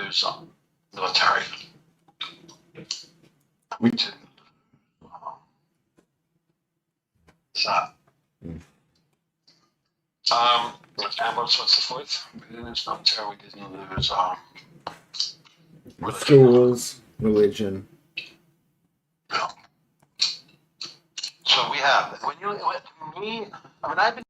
lose military. We to so. And what's the fourth? We didn't lose military. We didn't lose religion. schools, religion. No. So we have when me. I mean, I've been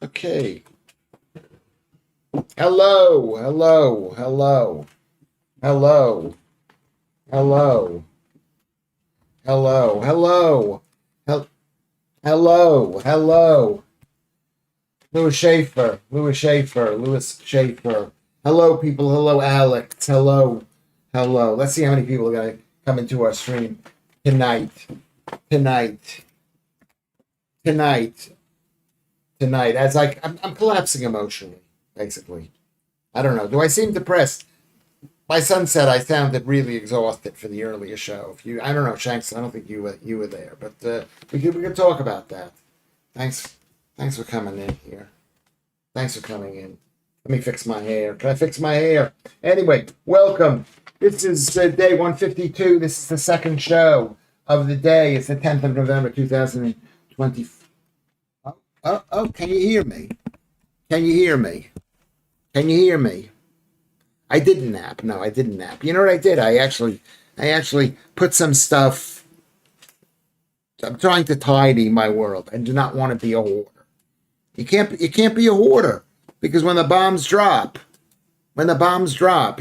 Okay. Hello, hello, hello, hello, hello, hello, hello, hello, hello. Lewis Schaffer, Lewis Schaffer, Lewis Schaffer. Hello, people. Hello, Alex. Hello, hello. Let's see how many people are going to come into our stream tonight, tonight, tonight, tonight. As I'm collapsing emotionally, basically. I don't know. Do I seem depressed? My son said I sounded really exhausted for the earlier show. I don't know, Shanks. I don't think you were there, but we could talk about that. Thanks for coming in here. Thanks for coming in. Let me fix my hair. Can I fix my hair? Anyway, welcome. This is day 152. This is the second show of the day. It's the 10th of November, 2020. Oh, can you hear me? Can you hear me? Can you hear me? I didn't nap. No, I didn't nap. You know what I did? I actually put some stuff. I'm trying to tidy my world. I do not want to be a hoarder. You can't be a hoarder because when the bombs drop,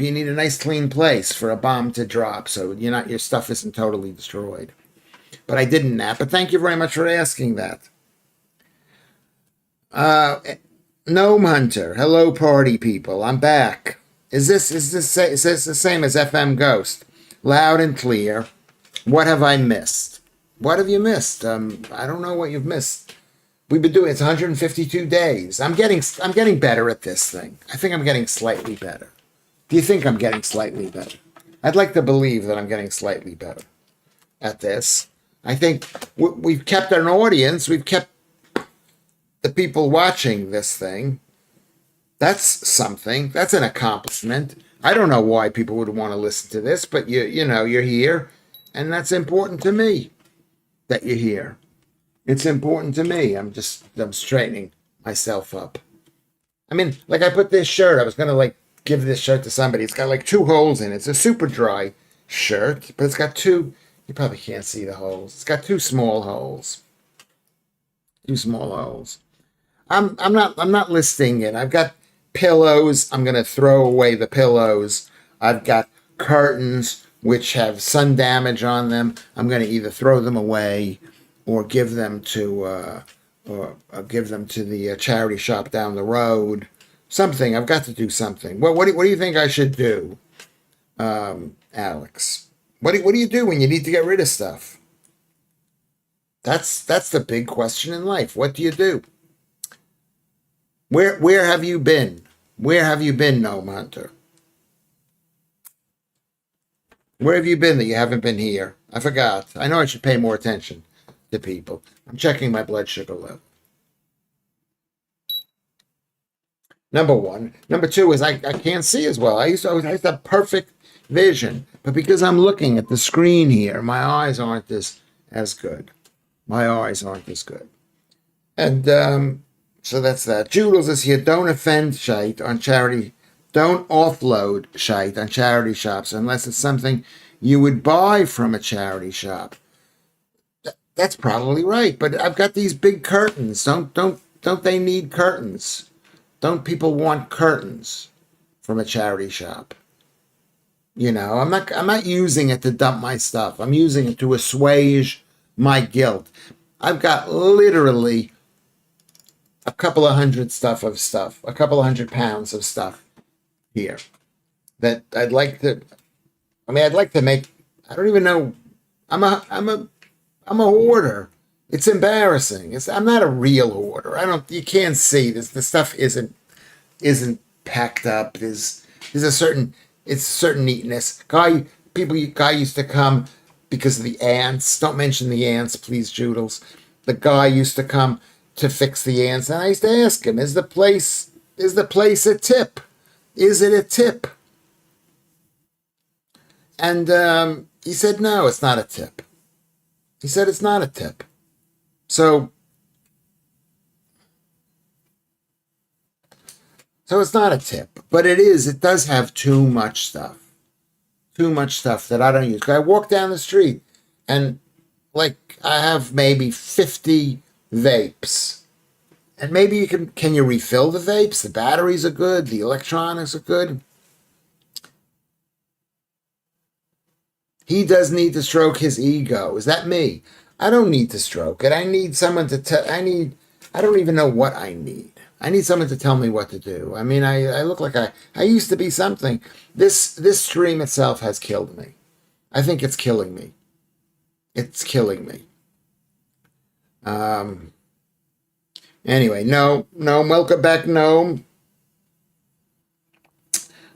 you need a nice clean place for a bomb to drop so your stuff isn't totally destroyed. But I didn't nap. But thank you very much for asking that. Gnome Hunter, hello party people. I'm back. Is this the same as FM Ghost? Loud and clear. What have I missed? What have you missed? I don't know what you've missed. We've been doing it's 152 days. I'm getting better at this thing. I think I'm getting slightly better. Do you think I'm getting slightly better? I'd like to believe that I'm getting slightly better at this. I think we've kept an audience. We've kept the people watching this thing. That's something. That's an accomplishment. I don't know why people would want to listen to this, but you're here, and that's important to me that you're here. It's important to me. I'm straightening myself up. I mean, like I put this shirt. I was gonna give this shirt to somebody. It's got 2 holes in it. It's a super dry shirt, but it's got 2. You probably can't see the holes. It's got 2 small holes. 2 small holes. I'm not listing it. I've got pillows. I'm gonna throw away the pillows. I've got curtains which have sun damage on them. I'm gonna either throw them away or give them to the charity shop down the road. Something. I've got to do something. What do you think I should do, Alex? What do you do when you need to get rid of stuff? That's the big question in life. What do you do? Where have you been? Where have you been, Gnome Hunter? Where have you been that you haven't been here? I forgot. I know I should pay more attention to people. I'm checking my blood sugar level. Number 1. Number 2 is I can't see as well. I used to have perfect vision, but because I'm looking at the screen here, my eyes aren't as good. My eyes aren't as good. And so that's that. Joodles is here. Don't offend shite on charity. Don't offload shite on charity shops unless it's something you would buy from a charity shop. That's probably right, but I've got these big curtains. Don't they need curtains? Don't people want curtains from a charity shop? I'm not using it to dump my stuff. I'm using it to assuage my guilt. I've got literally a couple of hundred pounds of stuff here that I'd like to make. I don't even know. I'm a hoarder. It's embarrassing. I'm not a real hoarder. You can't see this. The stuff isn't packed up. It's a certain neatness. Guy used to come because of the ants. Don't mention the ants, please, Joodles. The guy used to come to fix the ants, and I used to ask him, is the place a tip? Is it a tip? And he said, no, it's not a tip. He said it's not a tip. So it's not a tip, but it does have too much stuff. Too much stuff that I don't use. I walk down the street and I have maybe 50 vapes And maybe can you refill the vapes? The batteries are good. The electronics are good. He does need to stroke his ego. Is that me? I don't need to stroke it. I need someone to tell. I don't even know what I need. I need someone to tell me what to do. I mean, I look like I used to be something. This stream itself has killed me. I think it's killing me. It's killing me. Anyway, no, welcome back, no.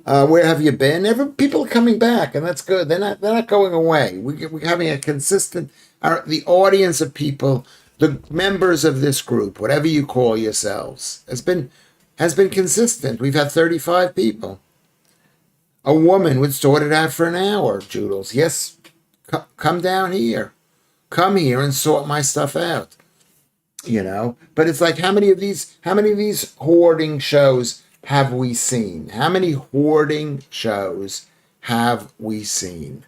Where have you been? People are coming back, and that's good. They're not going away. We're having a consistent. The audience of people, the members of this group, whatever you call yourselves, has been consistent. We've had 35 people. A woman would sort it out for an hour. Joodles, yes, come down here, come here and sort my stuff out. But it's like, how many of these hoarding shows have we seen? How many hoarding shows have we seen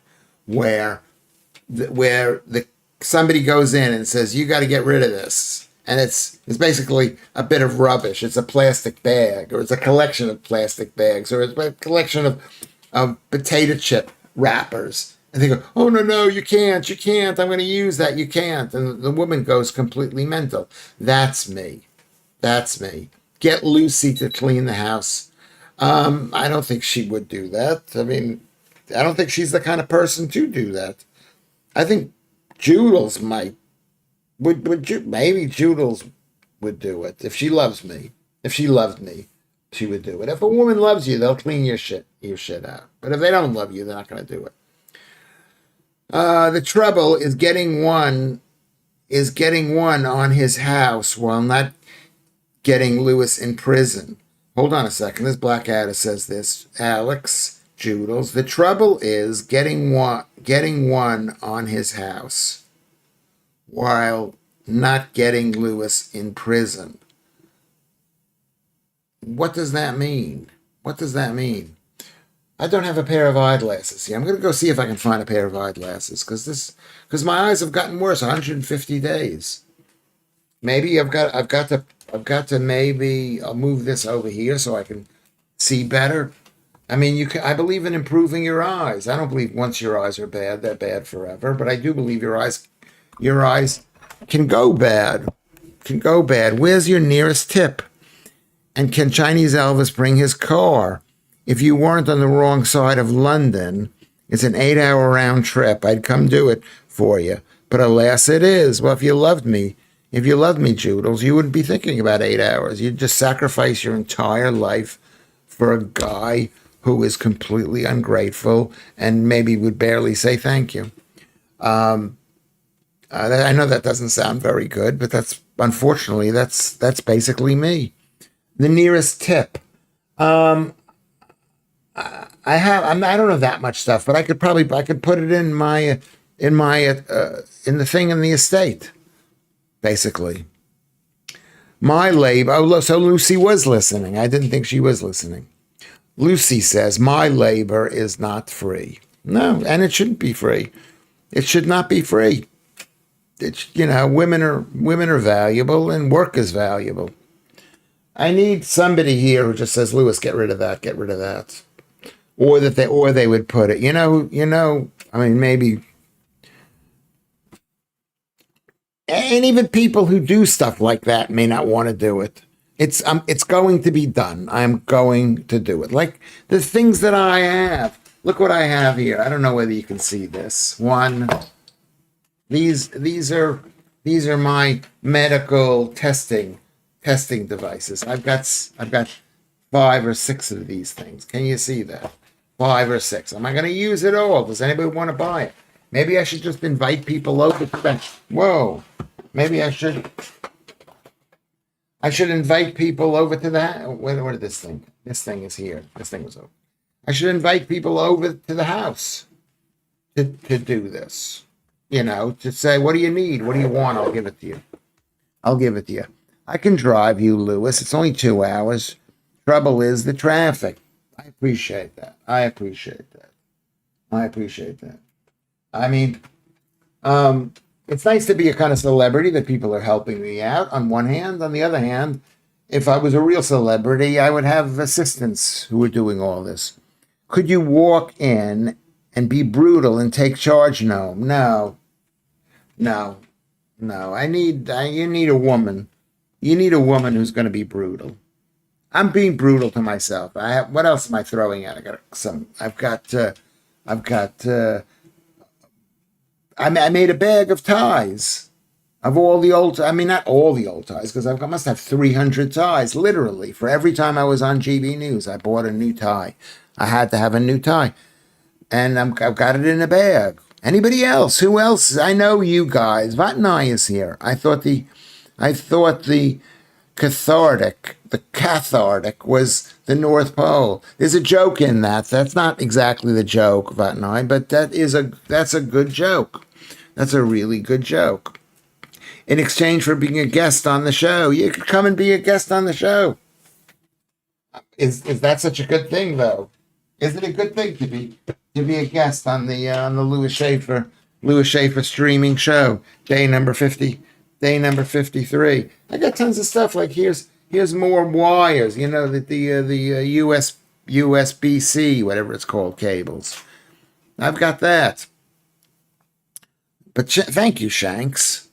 where somebody goes in and says, you got to get rid of this, and it's basically a bit of rubbish. It's a plastic bag, or it's a collection of plastic bags, or it's a collection of potato chip wrappers. And they go, oh, no, you can't. I'm going to use that. You can't. And the woman goes completely mental. That's me. Get Lucy to clean the house. I don't think she would do that. I mean, I don't think she's the kind of person to do that. I think Joodles maybe Joodles would do it if she loves me. If she loved me, she would do it. If a woman loves you, they'll clean your shit out. But if they don't love you, they're not going to do it. The trouble is getting one on his house while not getting Lewis in prison. Hold on a second. This Blackadder says this. Alex Joodles. The trouble is getting one on his house while not getting Lewis in prison. What does that mean? I don't have a pair of eyeglasses here. I'm going to go see if I can find a pair of eyeglasses because my eyes have gotten worse. 150 days. Maybe I've got to maybe I'll move this over here so I can see better. I mean, I believe in improving your eyes. I don't believe once your eyes are bad, they're bad forever. But I do believe your eyes can go bad. Where's your nearest tip? And can Chinese Elvis bring his car? If you weren't on the wrong side of London, it's an 8-hour round trip. I'd come do it for you. But alas, it is. Well, if you loved me, Joodles, you wouldn't be thinking about 8 hours. You'd just sacrifice your entire life for a guy who is completely ungrateful and maybe would barely say thank you. I know that doesn't sound very good, but that's basically me. The nearest tip. I don't know that much stuff, but I could put it in the thing in the estate. Basically, my labor. Oh, so Lucy was listening. I didn't think she was listening. Lucy says my labor is not free. No, and it shouldn't be free. It should not be free. It's women are valuable and work is valuable. I need somebody here who just says, Lewis, get rid of that. Or they would put it, I mean, maybe. And even people who do stuff like that may not want to do it. It's going to be done. I'm going to do it. Like the things that I have. Look what I have here. I don't know whether you can see this. These are my medical testing devices. I've got 5 or 6 of these things. Can you see that? 5 or 6. Am I going to use it all? Does anybody want to buy it? Maybe I should just invite people over to that. Whoa. Maybe I should invite people over to that. Where did this thing? This thing is here. This thing was over. I should invite people over to the house to do this. To say, what do you need? What do you want? I'll give it to you. I can drive you, Lewis. It's only 2 hours. Trouble is the traffic. I appreciate that. I mean, It's nice to be a kind of celebrity that people are helping me out on one hand. On the other hand, if I was a real celebrity, I would have assistants who were doing all this. Could you walk in and be brutal and take charge? No, no, no, no. You need a woman. You need a woman who's going to be brutal. I'm being brutal to myself. What else am I throwing out? I've got, I made a bag of ties of all the old, I mean, not all the old ties, because I must have 300 ties, literally. For every time I was on GB News, I bought a new tie. I had to have a new tie. And I've got it in a bag. Anybody else? Who else? I know you guys. Vatnai is here. I thought the cathartic was the North Pole. There's a joke in that. That's not exactly the joke, Vatnai, but that's a good joke. That's a really good joke. In exchange for being a guest on the show, you could come and be a guest on the show. Is that such a good thing, though? Is it a good thing to be a guest on the Lewis Schaffer streaming show, day number 53? I got tons of stuff. Like here's more wires. You know that the USB-C, whatever it's called, cables. I've got that. But thank you, Shanks.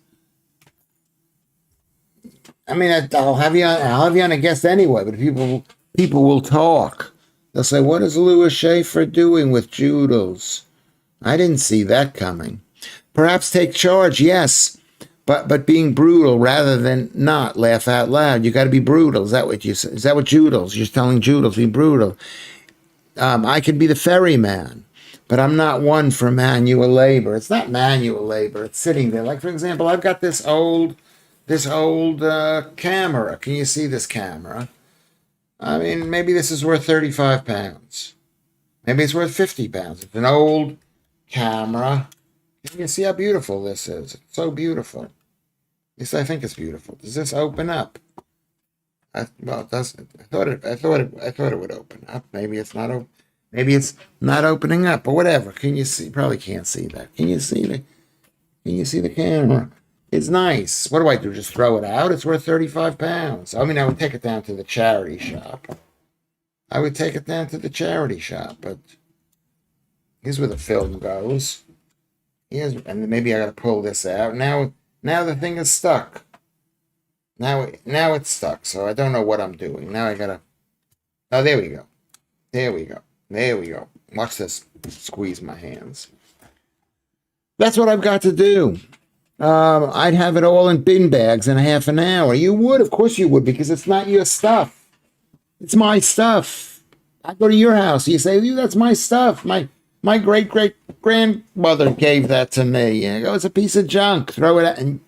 I mean, I'll have you on a guest anyway. But people will talk. They'll say, "What is Lewis Schaffer doing with Joodles?" I didn't see that coming. Perhaps take charge, yes, but being brutal rather than not laugh out loud. You got to be brutal. Is that what you say? Is that what Joodles? You're telling Joodles be brutal. I could be the ferryman, but I'm not one for manual labor. It's not manual labor. It's sitting there. Like for example, I've got this old camera. Can you see this camera? I mean, maybe this is worth 35 pounds. Maybe it's worth 50 pounds. It's an old camera. You can see how beautiful this is. It's so beautiful. At least I think it's beautiful. Does this open up? Well, it doesn't. I thought it would open up. Maybe it's not open. Maybe it's not opening up, or whatever. Can you see? Probably can't see that. Can you see the camera? It's nice. What do I do? Just throw it out? It's worth 35 pounds. I mean, I would take it down to the charity shop. But here's where the film goes. And maybe I got to pull this out. Now the thing is stuck. Now it's stuck. So I don't know what I'm doing. Now I gotta. Oh, there we go. There we go. Watch this. Squeeze my hands. That's what I've got to do. I'd have it all in bin bags in half an hour. You would, of course you would, because it's not your stuff. It's my stuff. I go to your house. You say, that's my stuff. My great-great-grandmother gave that to me. And I go, it's a piece of junk. Throw it out. And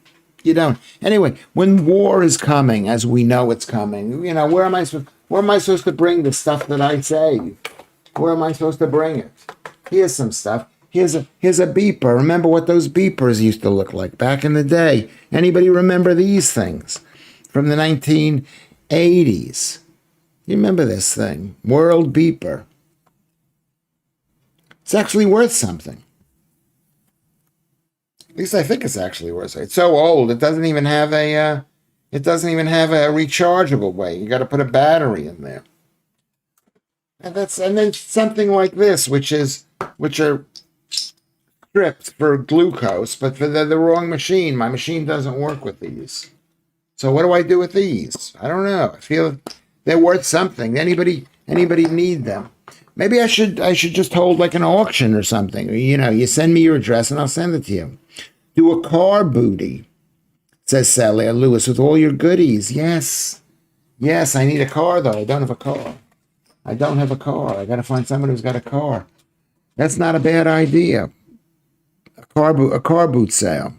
you don't. Anyway, when war is coming, as we know it's coming, where am I supposed to bring the stuff that I save? Where am I supposed to bring it? Here's some stuff. Here's a beeper. Remember what those beepers used to look like back in the day? Anybody remember these things from the 1980s? You remember this thing? World beeper. It's actually worth something. At least I think it's actually worth something. It's so old it doesn't even have a rechargeable way. You got to put a battery in there. And then something like this, which are stripped for glucose, but for the wrong machine. My machine doesn't work with these. So what do I do with these? I don't know. I feel they're worth something. Anybody need them? Maybe I should just hold like an auction or something. You send me your address and I'll send it to you. Do a car booty, says Sally Lewis, with all your goodies. Yes, I need a car though. I don't have a car. I got to find someone who's got a car. That's not a bad idea. A car boot sale.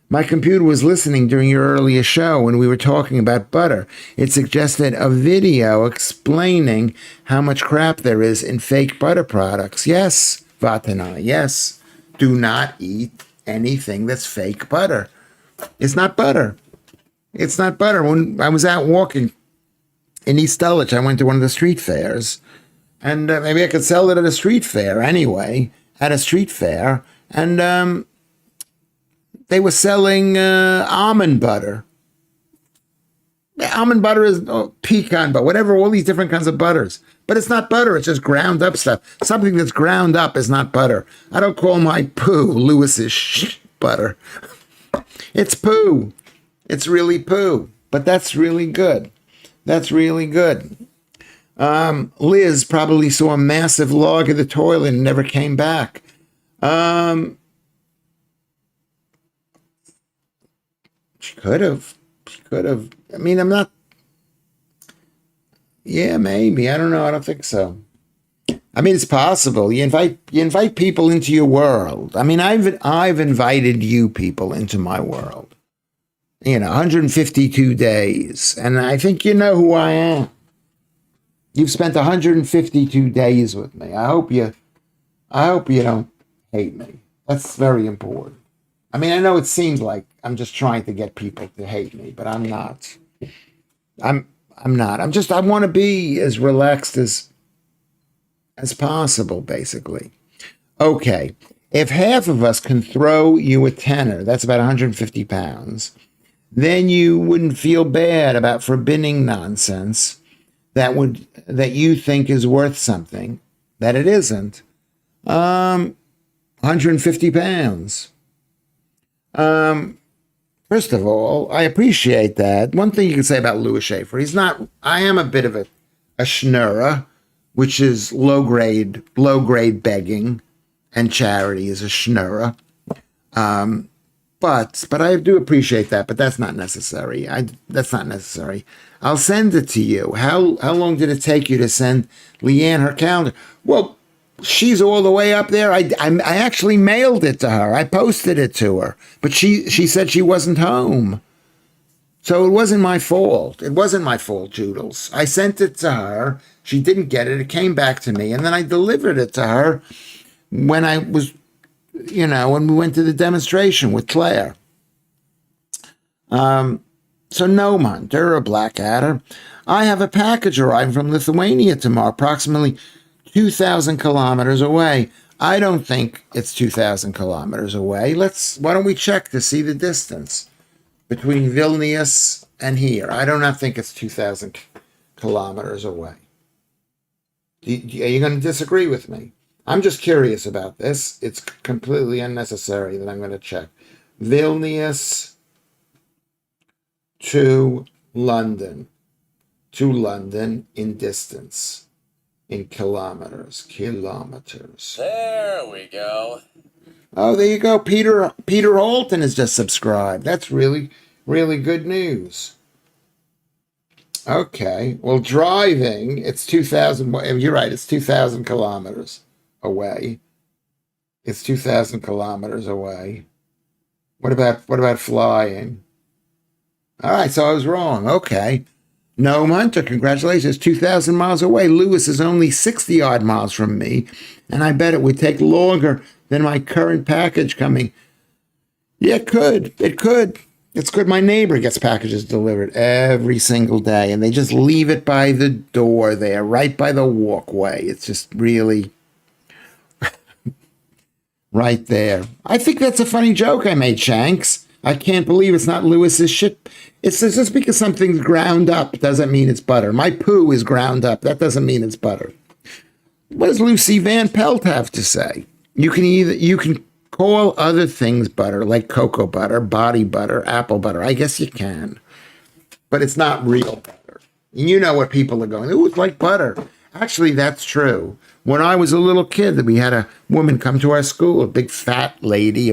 My computer was listening during your earlier show when we were talking about butter. It suggested a video explaining how much crap there is in fake butter products. Yes, Vatana, yes. Do not eat anything that's fake butter. It's not butter. When I was out walking in East Dulwich, I went to one of the street fairs, and maybe I could sell it at a street fair anyway, and they were selling almond butter. Almond butter is pecan butter, whatever, all these different kinds of butters. But it's not butter, it's just ground up stuff. Something that's ground up is not butter. I don't call my poo Lewis's butter. It's poo. It's really poo. But that's really good. That's really good. Liz probably saw a massive log in the toilet and never came back. She could have. She could have. I mean, I'm not. Yeah, maybe. I don't know. I don't think so. I mean, it's possible. You invite people into your world. I mean, I've invited you people into my world. 152 days, and I think you know who I am. You've spent 152 days with me. I hope you don't hate me. That's very important. I mean, I know it seems like I'm just trying to get people to hate me, but I'm not. I'm not. I want to be as relaxed as possible, basically. Okay. If half of us can throw you a tenner, that's about 150 pounds, then you wouldn't feel bad about forbidding nonsense that you think is worth something that it isn't. 150 pounds. First of all, I appreciate that. One thing you can say about Lewis Schaffer, I am a bit of a schnurrer, which is low grade begging, and charity is a schnurrer. But I do appreciate that, but that's not necessary. That's not necessary. I'll send it to you. How long did it take you to send Leanne her calendar? Well, she's all the way up there. I actually mailed it to her. I posted it to her, but she said she wasn't home. So it wasn't my fault. It wasn't my fault, Joodles. I sent it to her. She didn't get it. It came back to me, and then I delivered it to her when I was, when we went to the demonstration with Claire. So no, Hunter or Blackadder. I have a package arriving from Lithuania tomorrow, approximately 2,000 kilometers away. I don't think it's 2,000 kilometers away. Why don't we check to see the distance between Vilnius and here? I do not think it's 2,000 kilometers away. Are you going to disagree with me? I'm just curious about this. It's completely unnecessary that I'm going to check. Vilnius to London. To London in distance. In kilometers. There we go. Oh, there you go. Peter Holton has just subscribed. That's really, really good news. Okay. Well, driving, it's 2,000. You're right. It's 2,000 kilometers away. It's 2,000 kilometers away. What about flying? All right. So I was wrong. Okay. No, Hunter, congratulations. 2,000 miles away. Lewis is only 60 odd miles from me, and I bet it would take longer than my current package coming. Yeah, it could. It's good. My neighbor gets packages delivered every single day, and they just leave it by the door there, right by the walkway. It's just really right there. I think that's a funny joke I made, Shanks. I can't believe it's not Lewis's shit. It's just because something's ground up doesn't mean it's butter. My poo is ground up. That doesn't mean it's butter. What does Lucy Van Pelt have to say? You can call other things butter, like cocoa butter, body butter, apple butter. I guess you can. But it's not real butter. And you know what people are going, ooh, it's like butter. Actually, that's true. When I was a little kid, we had a woman come to our school, a big fat lady,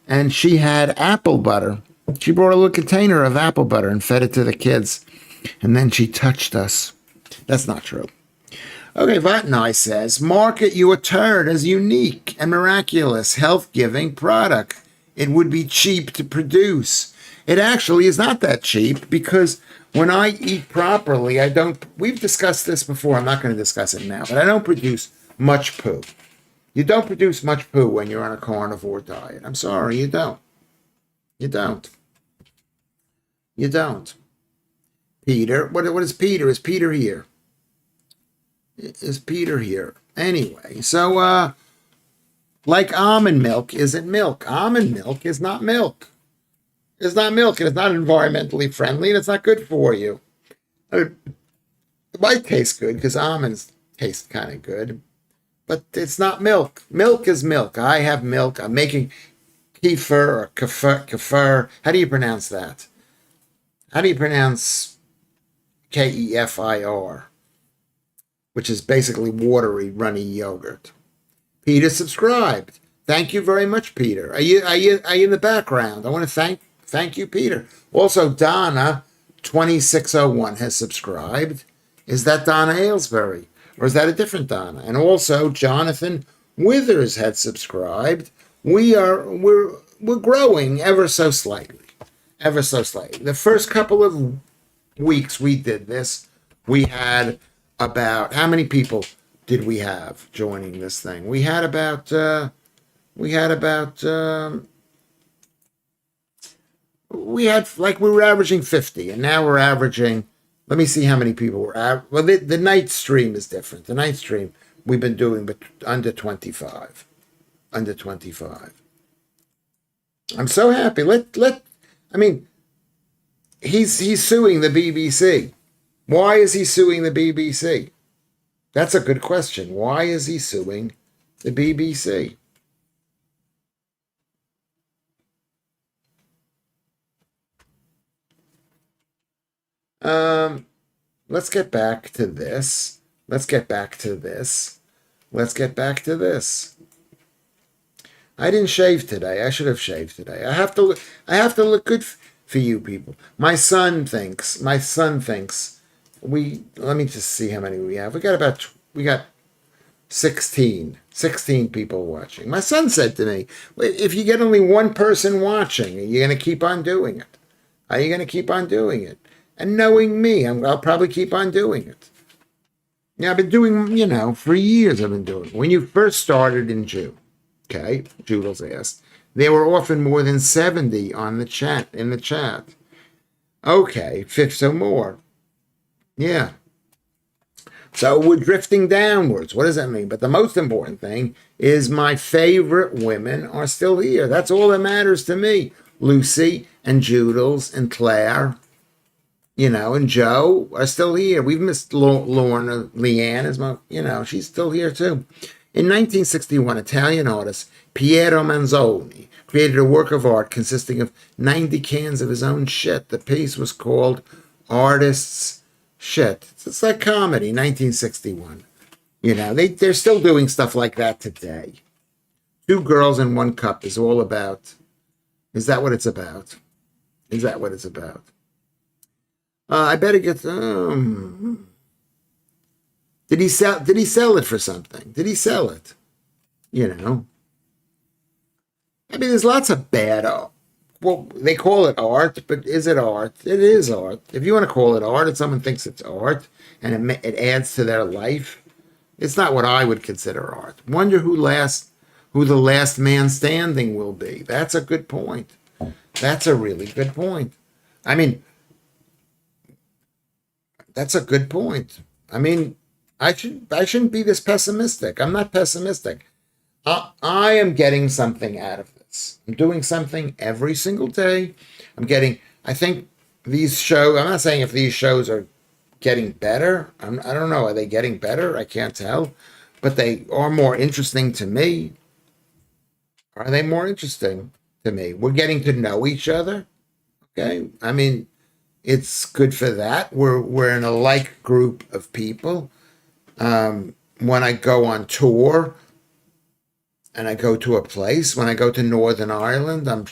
and she had apple butter. She brought a little container of apple butter and fed it to the kids. And then she touched us. That's not true. Okay, Vatnai says, market your turd as unique and miraculous, health-giving product. It would be cheap to produce. It actually is not that cheap because when I eat properly, we've discussed this before, I'm not going to discuss it now, but I don't produce much poo. You don't produce much poo when you're on a carnivore diet. I'm sorry, you don't. You don't. Peter, what is Peter? Is Peter here? Is Peter here? Anyway, so Like almond milk isn't milk. Almond milk is not milk. It's not milk, and it's not environmentally friendly, and it's not good for you. I mean, it might taste good because almonds taste kind of good, but it's not milk. Milk is milk. I have milk. I'm making kefir or kefir. How do you pronounce that? How do you pronounce Kefir, which is basically watery, runny yogurt? Peter subscribed. Thank you very much, Peter. Are you in the background? I want to thank you, Peter. Also, Donna 2601 has subscribed. Is that Donna Aylesbury? Or is that a different Donna? And also Jonathan Withers had subscribed. We're growing ever so slightly. Ever so slightly. The first couple of weeks we did this, we had about, how many people did we have joining this thing? We had about we were averaging 50, and now we're averaging, let me see how many people were. Well, the night stream is different. The night stream we've been doing, but under 25. Under 25. I'm so happy. I mean, he's suing the BBC. Why is he suing the BBC? That's a good question. Why is he suing the BBC? Let's get back to this. Let's get back to this. Let's get back to this. I didn't shave today. I should have shaved today. I have to look good for you people. My son thinks let me just see how many we have. We got 16 people watching. My son said to me, if you get only one person watching, are you going to keep on doing it? Are you going to keep on doing it? And knowing me, I'll probably keep on doing it. Yeah, I've been doing, for years I've been doing it. When you first started in June, okay, Joodles asked, there were often more than 70 in the chat. Okay, 50 or more. Yeah. So we're drifting downwards. What does that mean? But the most important thing is my favorite women are still here. That's all that matters to me. Lucy and Joodles and Claire, and Joe are still here. We've missed Lorna. Leanne is she's still here too. In 1961, Italian artist Piero Manzoni created a work of art consisting of 90 cans of his own shit. The piece was called Artists' Shit. It's like comedy, 1961. They're still doing stuff like that today. Two Girls in One Cup is all about. Is that what it's about? Is that what it's about? I better get. Did he sell it for something? Did he sell it? I mean, there's lots of bad art. Well, they call it art, but is it art? It is art. If you want to call it art, and someone thinks it's art, and it adds to their life, it's not what I would consider art. Wonder who the last man standing will be. That's a good point. That's a really good point. I mean, that's a good point. I mean, I shouldn't be this pessimistic. I'm not pessimistic. I am getting something out of this. I'm doing something every single day. I think these shows, I'm not saying if these shows are getting better. I don't know. Are they getting better? I can't tell. But they are more interesting to me. Are they more interesting to me? We're getting to know each other. Okay. I mean, it's good for that. We're in a like group of people. When I go on tour and I go to a place, when I go to Northern Ireland, I'm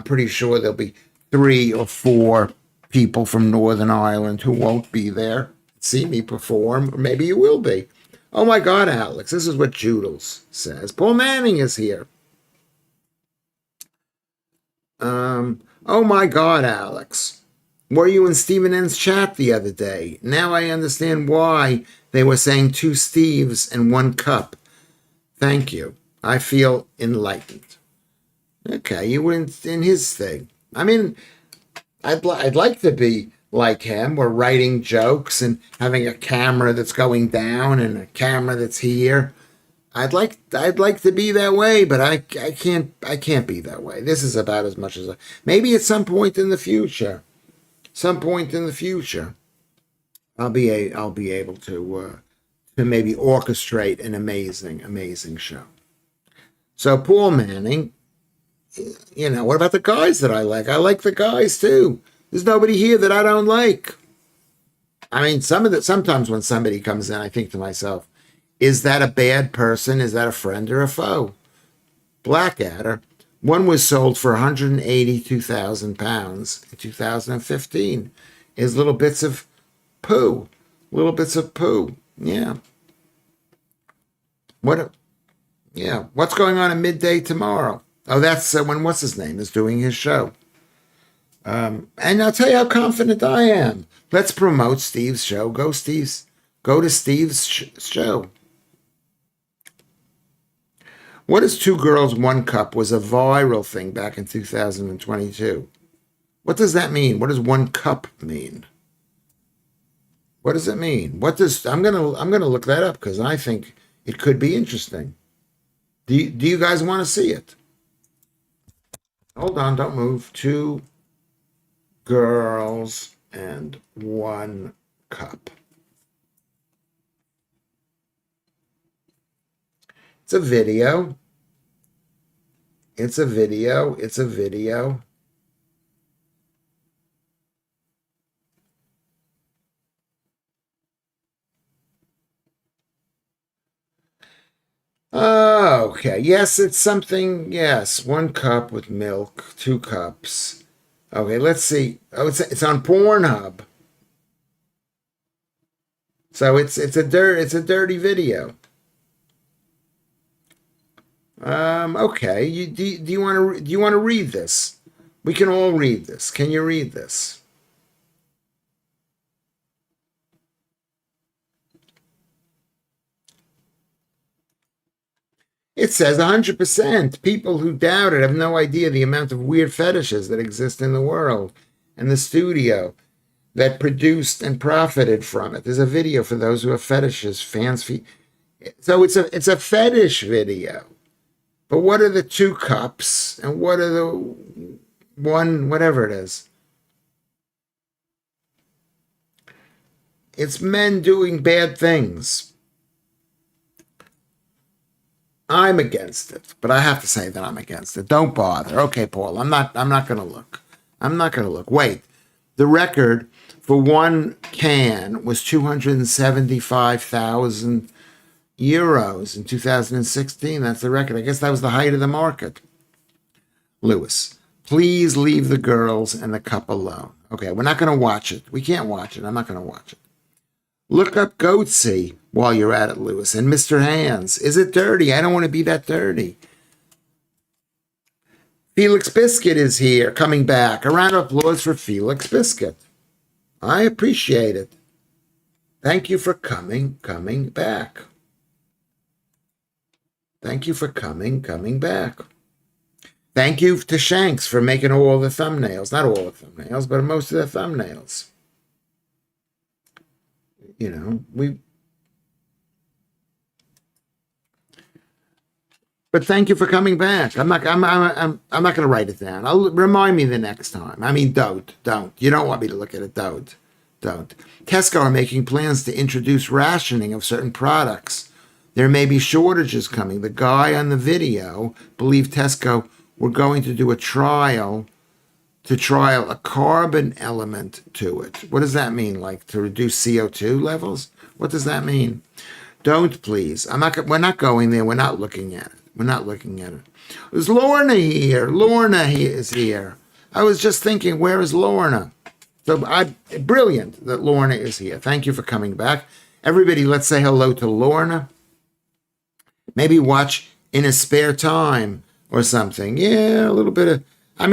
pretty sure there'll be 3 or 4 people from Northern Ireland who won't be there, see me perform, or maybe you will be. Oh my God, Alex, this is what Joodles says. Paul Manning is here. Oh my God, Alex. Were you in Stephen N's chat the other day? Now I understand why they were saying 2 Steves and 1 cup. Thank you. I feel enlightened. Okay, you were in his thing. I mean, I'd like to be like him. We're writing jokes and having a camera that's going down and a camera that's here. I'd like to be that way, but I can't be that way. This is about as much as maybe at some point in the future. Some point in the future, I'll be able to maybe orchestrate an amazing show. So Paul Manning, what about the guys that I like? I like the guys too. There's nobody here that I don't like. I mean, sometimes when somebody comes in, I think to myself, is that a bad person? Is that a friend or a foe? Blackadder. One was sold for £182,000 in 2015. Is little bits of poo. Little bits of poo. Yeah. What's going on at midday tomorrow? Oh, that's when what's his name is doing his show. And I'll tell you how confident I am. Let's promote Steve's show. Go to Steve's show. What is Two Girls, One Cup was a viral thing back in 2022. What does that mean? What does one cup mean? What does it mean? I'm gonna look that up because I think it could be interesting. Do you guys want to see it? Hold on, don't move. Two girls and one cup. It's a video. It's a video. It's a video. Oh, okay. Yes, it's something. Yes, one cup with milk, two cups. Okay, let's see. Oh, it's on Pornhub. So it's a dirty video. Okay. Do you want to read this? We can all read this. Can you read this? It says 100%. People who doubt it have no idea the amount of weird fetishes that exist in the world and the studio that produced and profited from it. There's a video for those who have fetishes, fans. So it's a fetish video. But what are the two cups and what are the one, whatever it is? It's men doing bad things. I'm against it, but I have to say that I'm against it. Don't bother. Okay, Paul, I'm not going to look. I'm not going to look. Wait. The record for one can was 275,000 euros in 2016. That's the record. I guess that was the height of the market. Lewis, please leave the girls and the cup alone. Okay, we're not going to watch it. We can't watch it. I'm not going to watch it. Look up Goatsy while you're at it, Lewis. And Mr. Hands. Is it dirty? I don't want to be that dirty. Felix Biscuit is here, coming back. A round of applause for Felix Biscuit. I appreciate it. Thank you for coming back. Thank you for coming back. Thank you to Shanks for making all the thumbnails. Not all the thumbnails, but most of the thumbnails. But thank you for coming back. I'm not going to write it down. I'll remind me the next time. I mean, don't. You don't want me to look at it. Don't. Tesco are making plans to introduce rationing of certain products. There may be shortages coming. The guy on the video believed Tesco were going to do a trial a carbon element to it. What does that mean? Like to reduce CO2 levels? What does that mean? Don't, please. We're not going there. We're not looking at it. There's Lorna here. Lorna is here. I was just thinking, where is Lorna? So brilliant that Lorna is here. Thank you for coming back. Everybody, let's say hello to Lorna. Maybe watch in a spare time or something. Yeah, a little bit of, I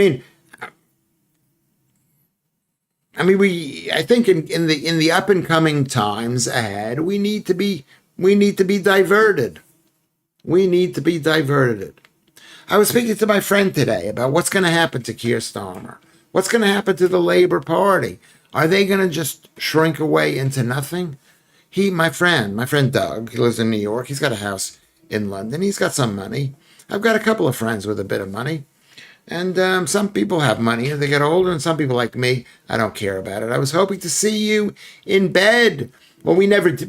think in the up and coming times ahead, we need to be diverted. We need to be diverted. I was speaking to my friend today about what's going to happen to Keir Starmer. What's going to happen to the Labour Party? Are they going to just shrink away into nothing? My friend Doug, he lives in New York. He's got a house in London. He's got some money. I've got a couple of friends with a bit of money. And some people have money as they get older, and some people like me, I don't care about it. I was hoping to see you in bed. Well, we never did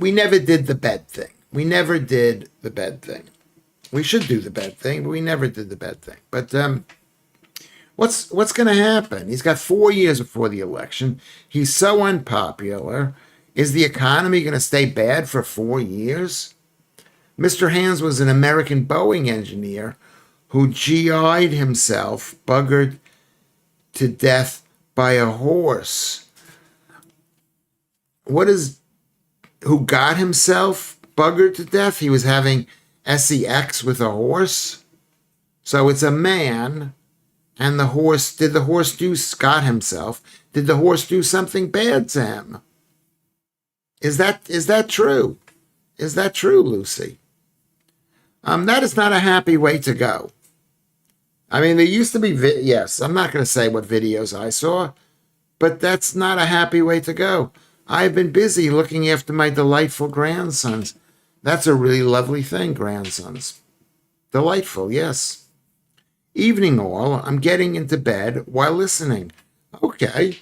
the bed thing. We never did the bed thing. We should do the bed thing, but we never did the bed thing. But what's going to happen? He's got 4 years before the election. He's so unpopular. Is the economy going to stay bad for 4 years? Mr. Hands was an American Boeing engineer who GI'd himself, buggered to death by a horse. Who got himself buggered to death? He was having sex with a horse. So it's a man, and the horse, did the horse do Scott himself? Did the horse do something bad to him? Is that true? Is that true, Lucy? That is not a happy way to go. I mean, there used to be, yes, I'm not going to say what videos I saw, but that's not a happy way to go. I've been busy looking after my delightful grandsons. That's a really lovely thing, grandsons. Delightful, yes. Evening all, I'm getting into bed while listening. Okay.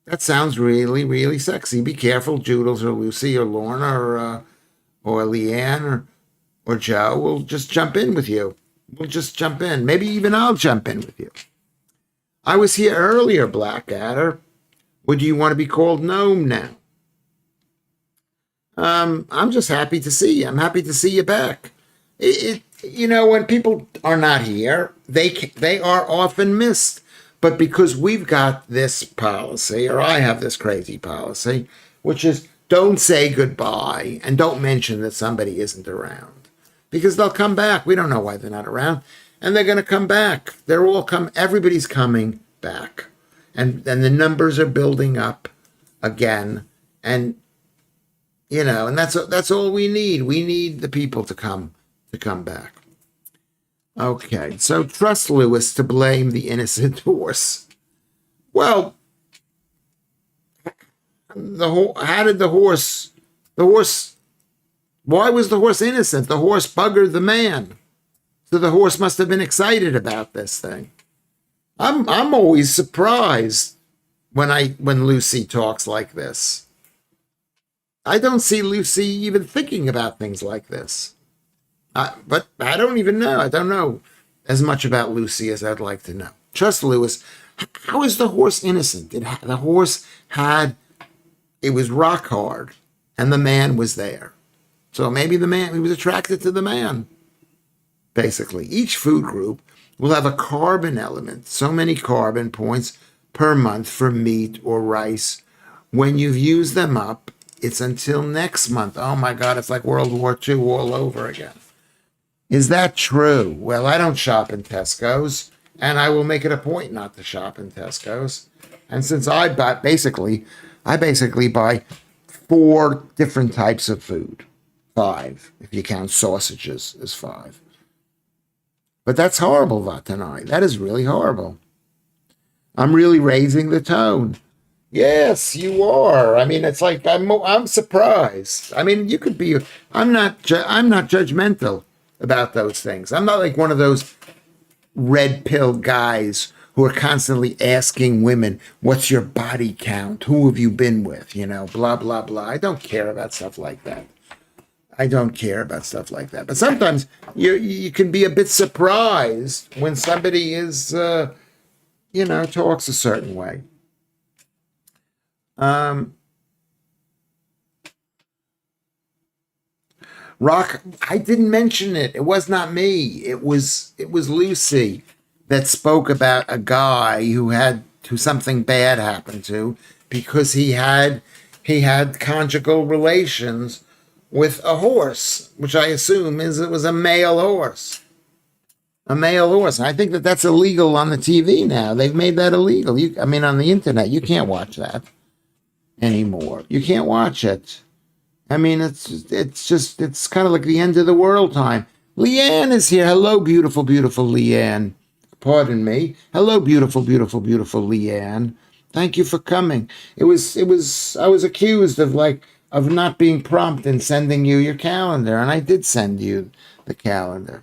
That sounds really, really sexy. Be careful, Joodles or Lucy or Lorna or Leanne or Joe will just jump in with you. We'll just jump in. Maybe even I'll jump in with you. I was here earlier, Blackadder. Would you want to be called Gnome now? I'm just happy to see you. I'm happy to see you back. When people are not here, they are often missed. But because we've got this policy, or I have this crazy policy, which is don't say goodbye and don't mention that somebody isn't around. Because they'll come back. We don't know why they're not around. And they're going to come back. Everybody's coming back. And the numbers are building up again. And, and that's all we need. We need the people to come back. Okay, so trust Lewis to blame the innocent horse. Well, how did the horse, why was the horse innocent? The horse buggered the man. So the horse must have been excited about this thing. I'm always surprised when Lucy talks like this. I don't see Lucy even thinking about things like this. But I don't even know. I don't know as much about Lucy as I'd like to know. Trust Lewis. How is the horse innocent? The horse it was rock hard, and the man was there. So maybe he was attracted to the man. Basically, each food group will have a carbon element, so many carbon points per month for meat or rice. When you've used them up, it's until next month. Oh my God, it's like World War II all over again. Is that true? Well, I don't shop in Tesco's, and I will make it a point not to shop in Tesco's. And since I basically buy 4 different types of food. 5, if you count sausages as 5. But that's horrible, Vatanai. That is really horrible. I'm really raising the tone. Yes, you are. I mean, it's like I'm surprised. I mean, you could be. I'm not judgmental about those things. I'm not like one of those red pill guys who are constantly asking women, "What's your body count? Who have you been with?" Blah blah blah. I don't care about stuff like that. But sometimes you can be a bit surprised when somebody is, talks a certain way. Rock, I didn't mention it. It was not me. It was Lucy that spoke about a guy who something bad happened to because he had conjugal relations with a horse, which I assume it was a male horse. A male horse. I think that's illegal on the TV now. They've made that illegal. On the internet, you can't watch that anymore. You can't watch it. It's kind of like the end of the world time. Leanne is here. Hello, beautiful, beautiful Leanne. Pardon me. Hello, beautiful, beautiful, beautiful Leanne. Thank you for coming. I was accused of of not being prompt in sending you your calendar. And I did send you the calendar.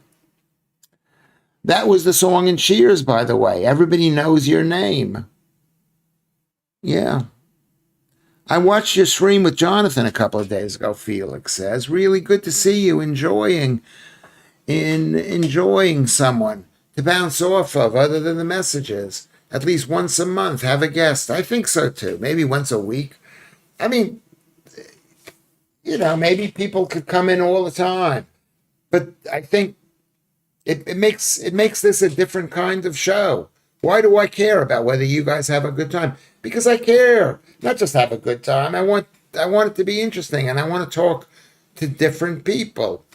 That was the song in Cheers, by the way. Everybody knows your name. Yeah. I watched your stream with Jonathan a couple of days ago, Felix says. Really good to see you enjoying someone to bounce off of other than the messages. At least once a month, have a guest. I think so too. Maybe once a week. I mean, maybe people could come in all the time. But I think it makes this a different kind of show. Why do I care about whether you guys have a good time? Because I care. Not just have a good time. I want it to be interesting, and I want to talk to different people,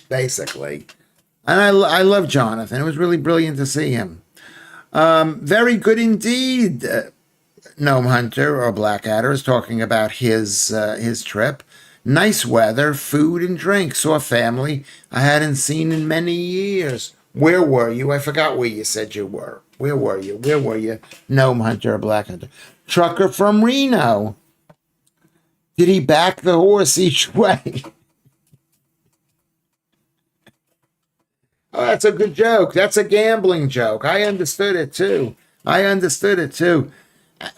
basically. And I love Jonathan. It was really brilliant to see him. Very good indeed. Gnome Hunter or Blackadder is talking about his trip. Nice weather, food and drink. Saw family I hadn't seen in many years. Where were you? I forgot where you said you were. Where were you? Where were you? Gnome Hunter or Blackadder. Trucker from Reno. Did he back the horse each way? Oh, that's a good joke. That's a gambling joke. I understood it too.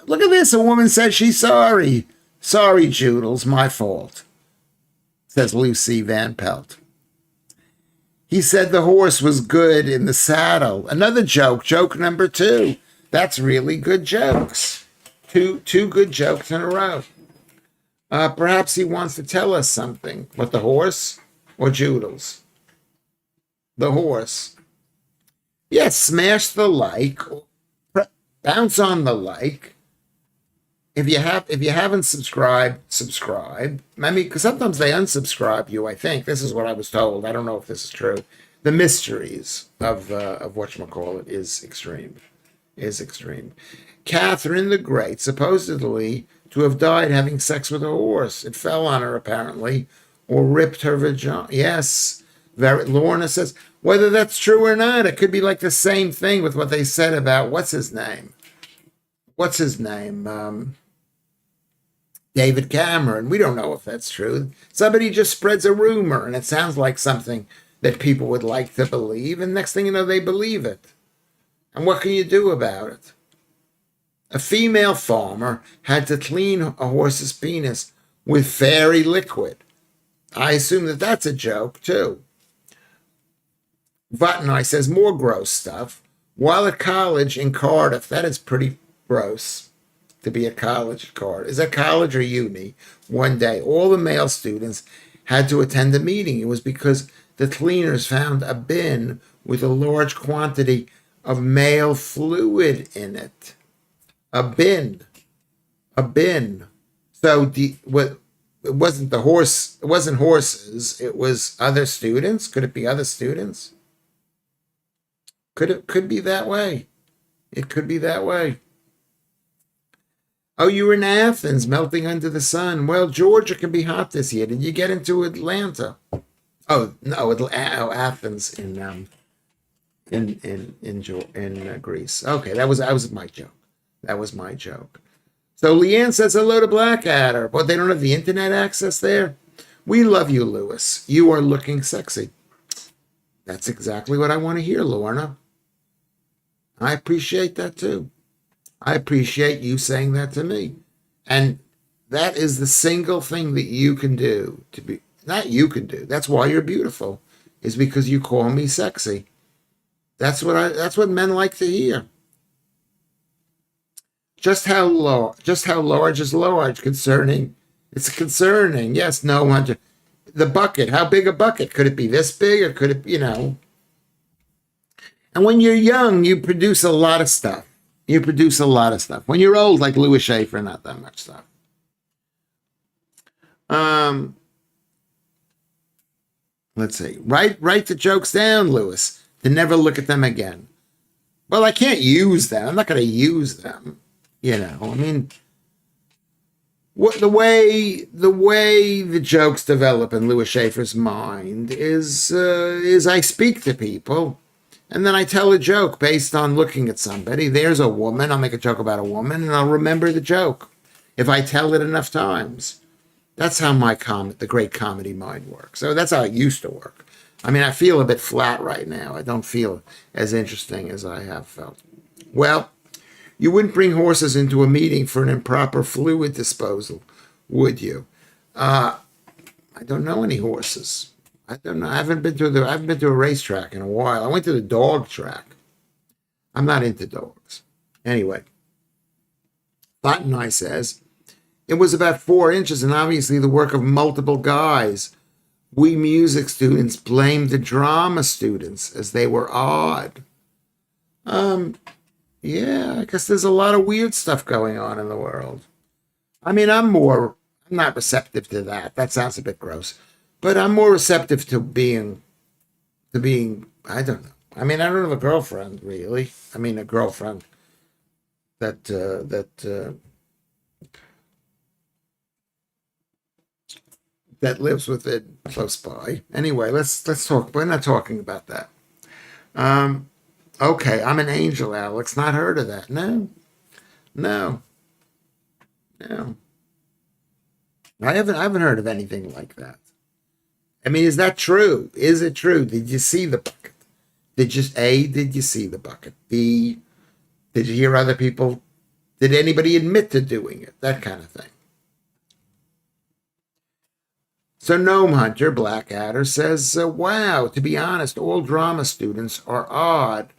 Look at this. A woman said she's sorry. Sorry, Joodles. My fault, says Lucy Van Pelt. He said the horse was good in the saddle. Another joke. Joke number 2. That's really good jokes. Two good jokes in a row. Perhaps he wants to tell us something. What, the horse or Joodles? The horse. Yes, smash the like. Bounce on the like. If you haven't subscribed, subscribe. I mean, because sometimes they unsubscribe you. I think this is what I was told. I don't know if this is true. The mysteries of whatchamacallit is extreme. Catherine the Great, supposedly to have died having sex with a horse. It fell on her apparently, or ripped her vagina. Yes, Lorna says whether that's true or not. It could be like the same thing with what they said about what's his name. David Cameron. We don't know if that's true. Somebody just spreads a rumor, and it sounds like something that people would like to believe, and next thing you know, they believe it. And what can you do about it? A female farmer had to clean a horse's penis with fairy liquid. I assume that that's a joke, too. Vatnai says more gross stuff. While at college in Cardiff, that is pretty gross. To be a college at Cardiff. Is that college or uni? One day, all the male students had to attend a meeting. It was because the cleaners found a bin with a large quantity of male fluid in it. A bin. So it wasn't the horse. It wasn't horses. It was other students. Could it be other students? Could be that way. It could be that way. Oh, you were in Athens, melting under the sun. Well, Georgia can be hot this year. Did you get into Atlanta? Oh no, Athens in Greece. Okay, that was my joke. So Leanne says hello to Blackadder, but they don't have the internet access there. We love you, Lewis. You are looking sexy. That's exactly what I want to hear, Lorna. I appreciate that too. I appreciate you saying that to me. And that is the single thing that you can do to be, not you can do. That's why you're beautiful, is because you call me sexy. That's what men like to hear. Just how large is large concerning. It's concerning. Yes, no, Hunter. The bucket, how big a bucket? Could it be this big or could it, And when you're young, you produce a lot of stuff. When you're old, like Lewis Schaffer, not that much stuff. Let's see. Write the jokes down, Lewis, to never look at them again. Well, I can't use them. I'm not going to use them. I mean, the way the jokes develop in Lewis Schaffer's mind is I speak to people. And then I tell a joke based on looking at somebody. There's a woman. I'll make a joke about a woman, and I'll remember the joke if I tell it enough times. That's how the great comedy mind works. So that's how it used to work. I mean, I feel a bit flat right now. I don't feel as interesting as I have felt. Well, you wouldn't bring horses into a meeting for an improper fluid disposal, would you? I don't know any horses. I don't know. I haven't been to a racetrack in a while. I went to the dog track. I'm not into dogs. Anyway, Fontenay says it was about 4 inches and obviously the work of multiple guys. We music students blamed the drama students as they were odd. Yeah, I guess there's a lot of weird stuff going on in the world. I mean, I'm not receptive to that. That sounds a bit gross. But I'm more receptive to being, I don't know. I mean, I don't have a girlfriend, really. I mean, a girlfriend that lives within close by. Anyway, let's talk. We're not talking about that. Um, okay, I'm an angel, Alex. Not heard of that. No, no, no. I haven't heard of anything like that. I mean, is that true? Is it true? Did you see the bucket? Did you see the bucket? B, did you hear other people? Did anybody admit to doing it? That kind of thing. So Gnome Hunter Blackadder says, wow, to be honest, all drama students are odd.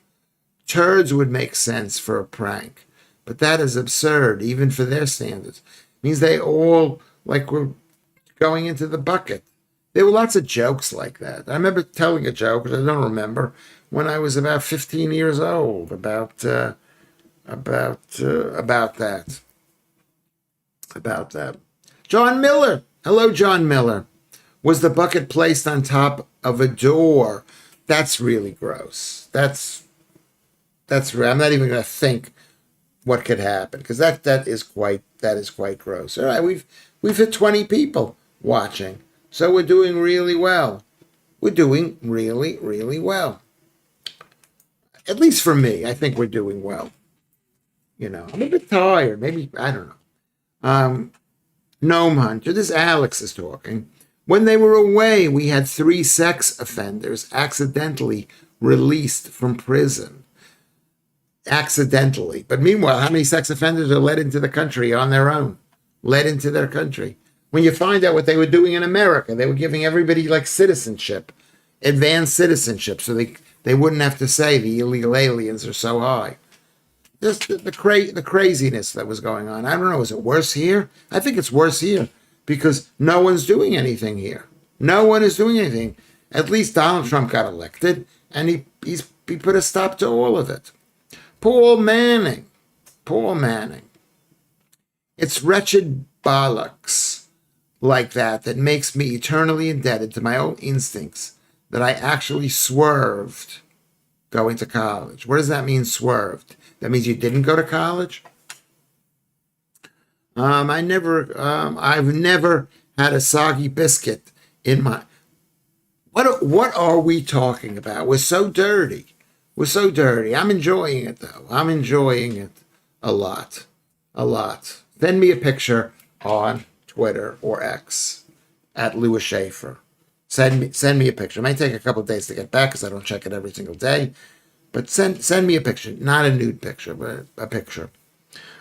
Turds would make sense for a prank, but that is absurd, even for their standards. Means they all were going into the bucket. There were lots of jokes like that. I remember telling a joke, but I don't remember, when I was about 15 years old about that. About that. John Miller. Hello, John Miller. Was the bucket placed on top of a door? That's really gross. I'm not even going to think what could happen because that is quite gross. All right, we've hit 20 people watching, so we're doing really well. We're doing really, really well. At least for me, I think we're doing well. I'm a bit tired. Maybe I don't know. Gnome Hunter. This Alex is talking. When they were away, we had 3 sex offenders accidentally released from prison. Accidentally. But meanwhile, how many sex offenders are let into the country on their own? Let into their country. When you find out what they were doing in America, they were giving everybody citizenship, advanced citizenship, so they wouldn't have to say the illegal aliens are so high. Just the craziness that was going on. I don't know. Is it worse here? I think it's worse here because no one's doing anything here. No one is doing anything. At least Donald Trump got elected, and he put a stop to all of it. Paul Manning. Paul Manning. It's wretched bollocks like that makes me eternally indebted to my own instincts that I actually swerved going to college. What does that mean, swerved? That means you didn't go to college? I've never had a soggy biscuit in my. What are we talking about? We're so dirty. We're so dirty. I'm enjoying it though. I'm enjoying it a lot, a lot. Send me a picture on Twitter or X at Lewis Schaffer. Send me a picture. It may take a couple of days to get back because I don't check it every single day. But send me a picture, not a nude picture, but a picture.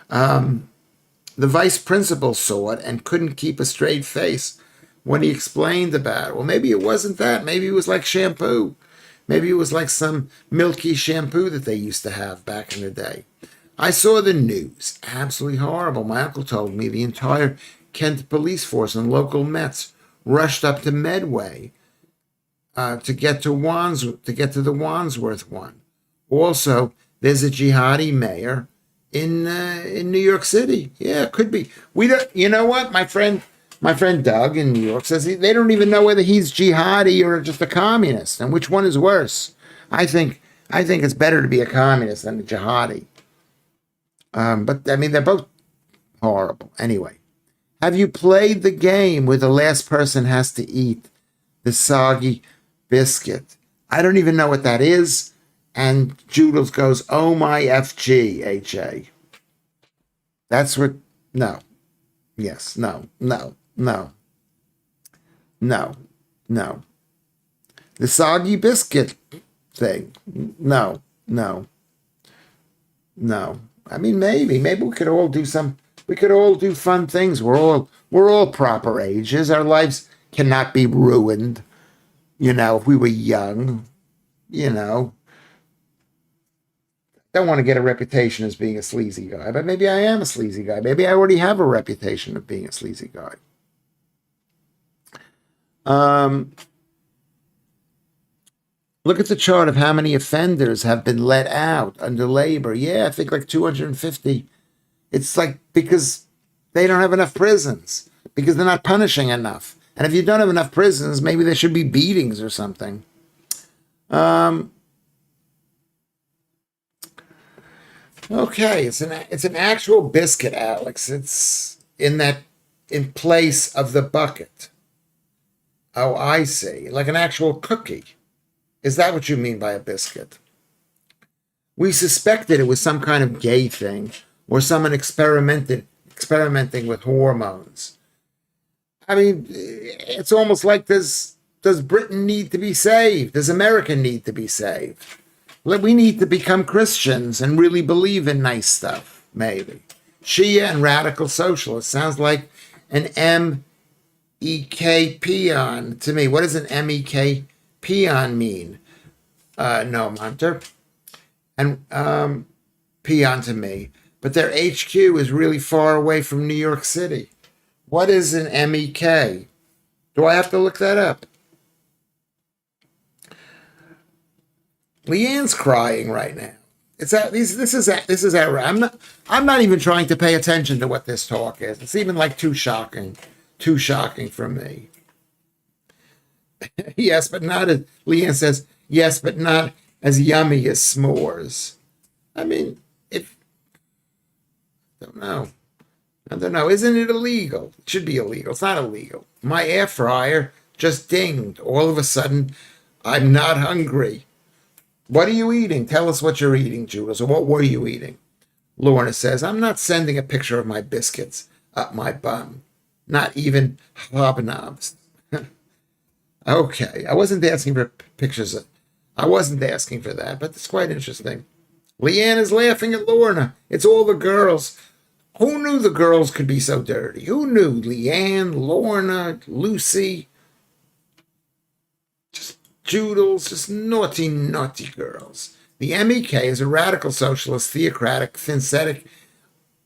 The vice principal saw it and couldn't keep a straight face when he explained about it. Well, maybe it wasn't that. Maybe it was like shampoo. Maybe it was like some milky shampoo that they used to have back in the day. I saw the news. Absolutely horrible. My uncle told me the entire Kent police force and local Mets rushed up to Medway to get to the Wandsworth one. Also, there's a jihadi mayor in New York City. Yeah, it could be. We don't. You know what? My friend Doug in New York says they don't even know whether he's jihadi or just a communist, and which one is worse. I think it's better to be a communist than a jihadi. But I mean, they're both horrible. Anyway, have you played the game where the last person has to eat the soggy biscuit? I don't even know what that is. And Judels goes, oh my FG, HA. That's what, no. Yes, no. No, no. The soggy biscuit thing. No, no, no. I mean, maybe we could all do fun things. We're all proper ages. Our lives cannot be ruined. If we were young, you know, don't want to get a reputation as being a sleazy guy, but maybe I am a sleazy guy. Maybe I already have a reputation of being a sleazy guy. Um, Look at the chart of how many offenders have been let out under labor. Yeah, I think like 250. It's like because they don't have enough prisons, because they're not punishing enough. And if you don't have enough prisons, maybe there should be beatings or something. Okay, it's an actual biscuit, Alex. It's in place of the bucket. Oh, I see. Like an actual cookie. Is that what you mean by a biscuit? We suspected it was some kind of gay thing or someone experimenting with hormones. I mean, it's almost like does Britain need to be saved? Does America need to be saved? We need to become Christians and really believe in nice stuff, maybe. Shia and radical socialists sounds like an MEK peon to me. What does an MEK peon mean? No, Hunter. And peon to me. But their HQ is really far away from New York City. What is an MEK? Do I have to look that up? Leanne's crying right now. This is I'm not even trying to pay attention to what this talk is. It's even like too shocking for me. Yes, but not as Leanne says. Yes, but not as yummy as s'mores. I mean, if I don't know. Isn't it illegal? It should be illegal. It's not illegal. My air fryer just dinged. All of a sudden, I'm not hungry. What are you eating? Tell us what you're eating, Judas, or what were you eating? Lorna says, I'm not sending a picture of my biscuits up my bum. Not even hobnobs. Okay, I wasn't asking for pictures. I wasn't asking for that, but it's quite interesting. Leanne is laughing at Lorna. It's all the girls. Who knew the girls could be so dirty? Who knew? Leanne, Lorna, Lucy, just Joodles, just naughty, naughty girls. The MEK is a radical socialist, theocratic, synthetic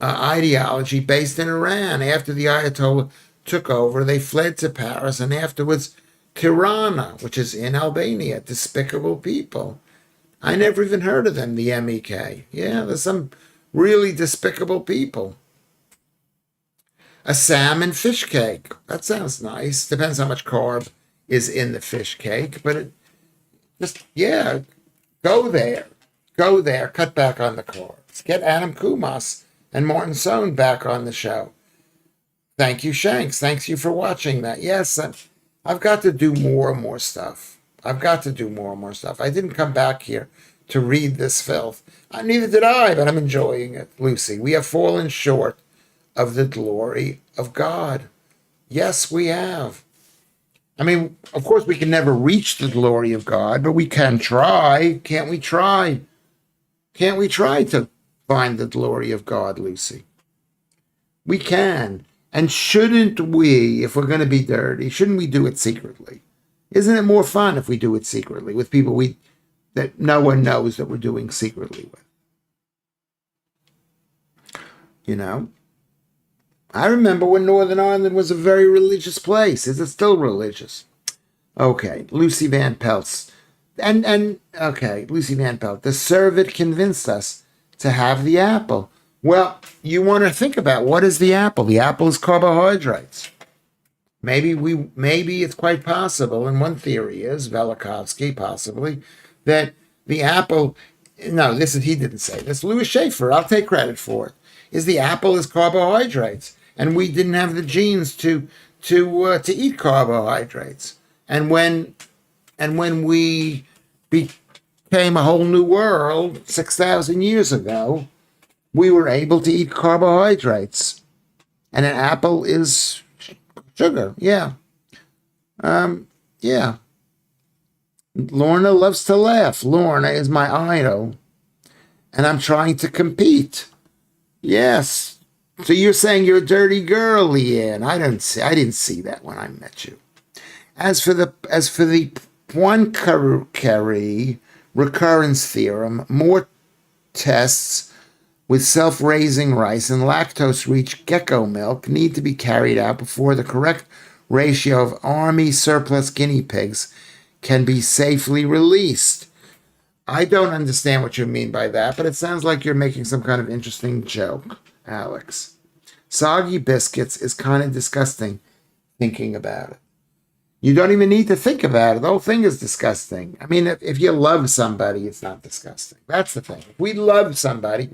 ideology based in Iran. After the Ayatollah took over, they fled to Paris and afterwards Tirana, which is in Albania. Despicable people. I never even heard of them, the MEK. Yeah, there's some really despicable people. A salmon fish cake. That sounds nice. Depends how much carb is in the fish cake, but yeah, go there. Go there. Cut back on the carbs. Get Adam Kumas and Martin Sohn back on the show. Thank you, Shanks. Thanks you for watching that. Yes, I've got to do more and more stuff. I didn't come back here to read this filth. Neither did I, but I'm enjoying it. Lucy, we have fallen short of the glory of God. Yes, we have. I mean, of course, we can never reach the glory of God, but we can try. Can't we try? Can't we try to find the glory of God, Lucy? We can. And shouldn't we, if we're going to be dirty, shouldn't we do it secretly? Isn't it more fun if we do it secretly with people that no one knows that we're doing secretly with? I remember when Northern Ireland was a very religious place. Is it still religious? Okay, Lucy Van Pelt's. Lucy Van Pelt. The Servet convinced us to have the apple. Well, you want to think about what is the apple? The apple is carbohydrates. Maybe it's quite possible, and one theory is, Velikovsky possibly, that the apple, no, he didn't say this, Lewis Schaffer, I'll take credit for it, is the apple is carbohydrates, and we didn't have the genes to eat carbohydrates. And when we became a whole new world 6,000 years ago, we were able to eat carbohydrates. And an apple is sugar, yeah. Yeah. Lorna loves to laugh. Lorna is my idol, and I'm trying to compete. Yes. So you're saying you're a dirty girl, Leanne. I didn't see that when I met you. As for the Poincaré recurrence theorem, more tests with self-raising rice and lactose-rich gecko milk need to be carried out before the correct ratio of army surplus guinea pigs can be safely released. I don't understand what you mean by that, but it sounds like you're making some kind of interesting joke, Alex. Soggy biscuits is kind of disgusting thinking about it. You don't even need to think about it. The whole thing is disgusting. I mean, if you love somebody, it's not disgusting. That's the thing. If we love somebody,